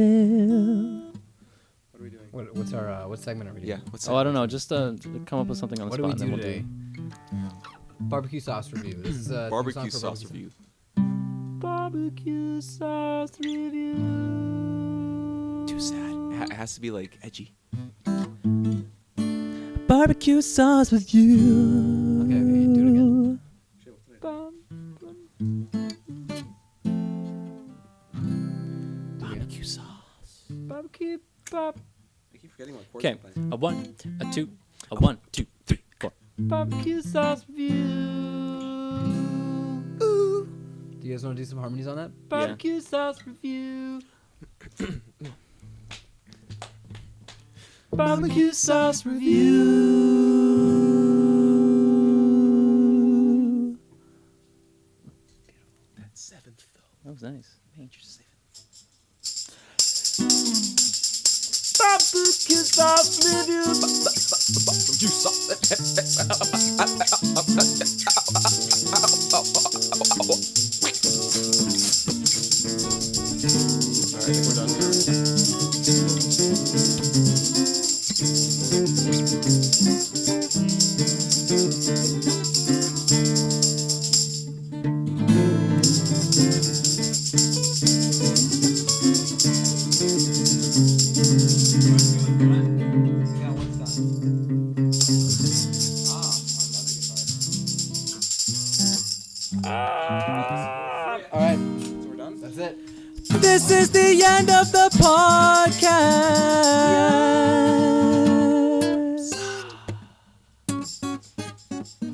What are we doing? What's our what segment are we doing? Yeah. What's Oh, I don't know. Just come up with something on the What do spot. we and do then today? Barbecue sauce review. This is a barbecue song for sauce barbecue review? Barbecue sauce review. Too sad. It has to be like edgy. Barbecue sauce with you. Okay, do it again. Shit, what did I do? Barbecue sauce. Barbecue I keep forgetting what chords Okay, I'm playing. a 1, a 2, a 1, 2, 3, 4. barbecue sauce review. Do you guys want to do some harmonies on that? Barbecue sauce review. Barbecue sauce review. That seventh though. That was nice. Major seventh. Barbecue sauce review. Alright, I think we're done. All right, So we're done? that's it. This is the end of the podcast.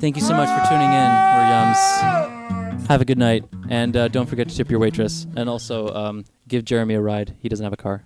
Thank you so much for tuning in. We're Yums. Have a good night. And don't forget to tip your waitress. And also give Jeremy a ride. He doesn't have a car.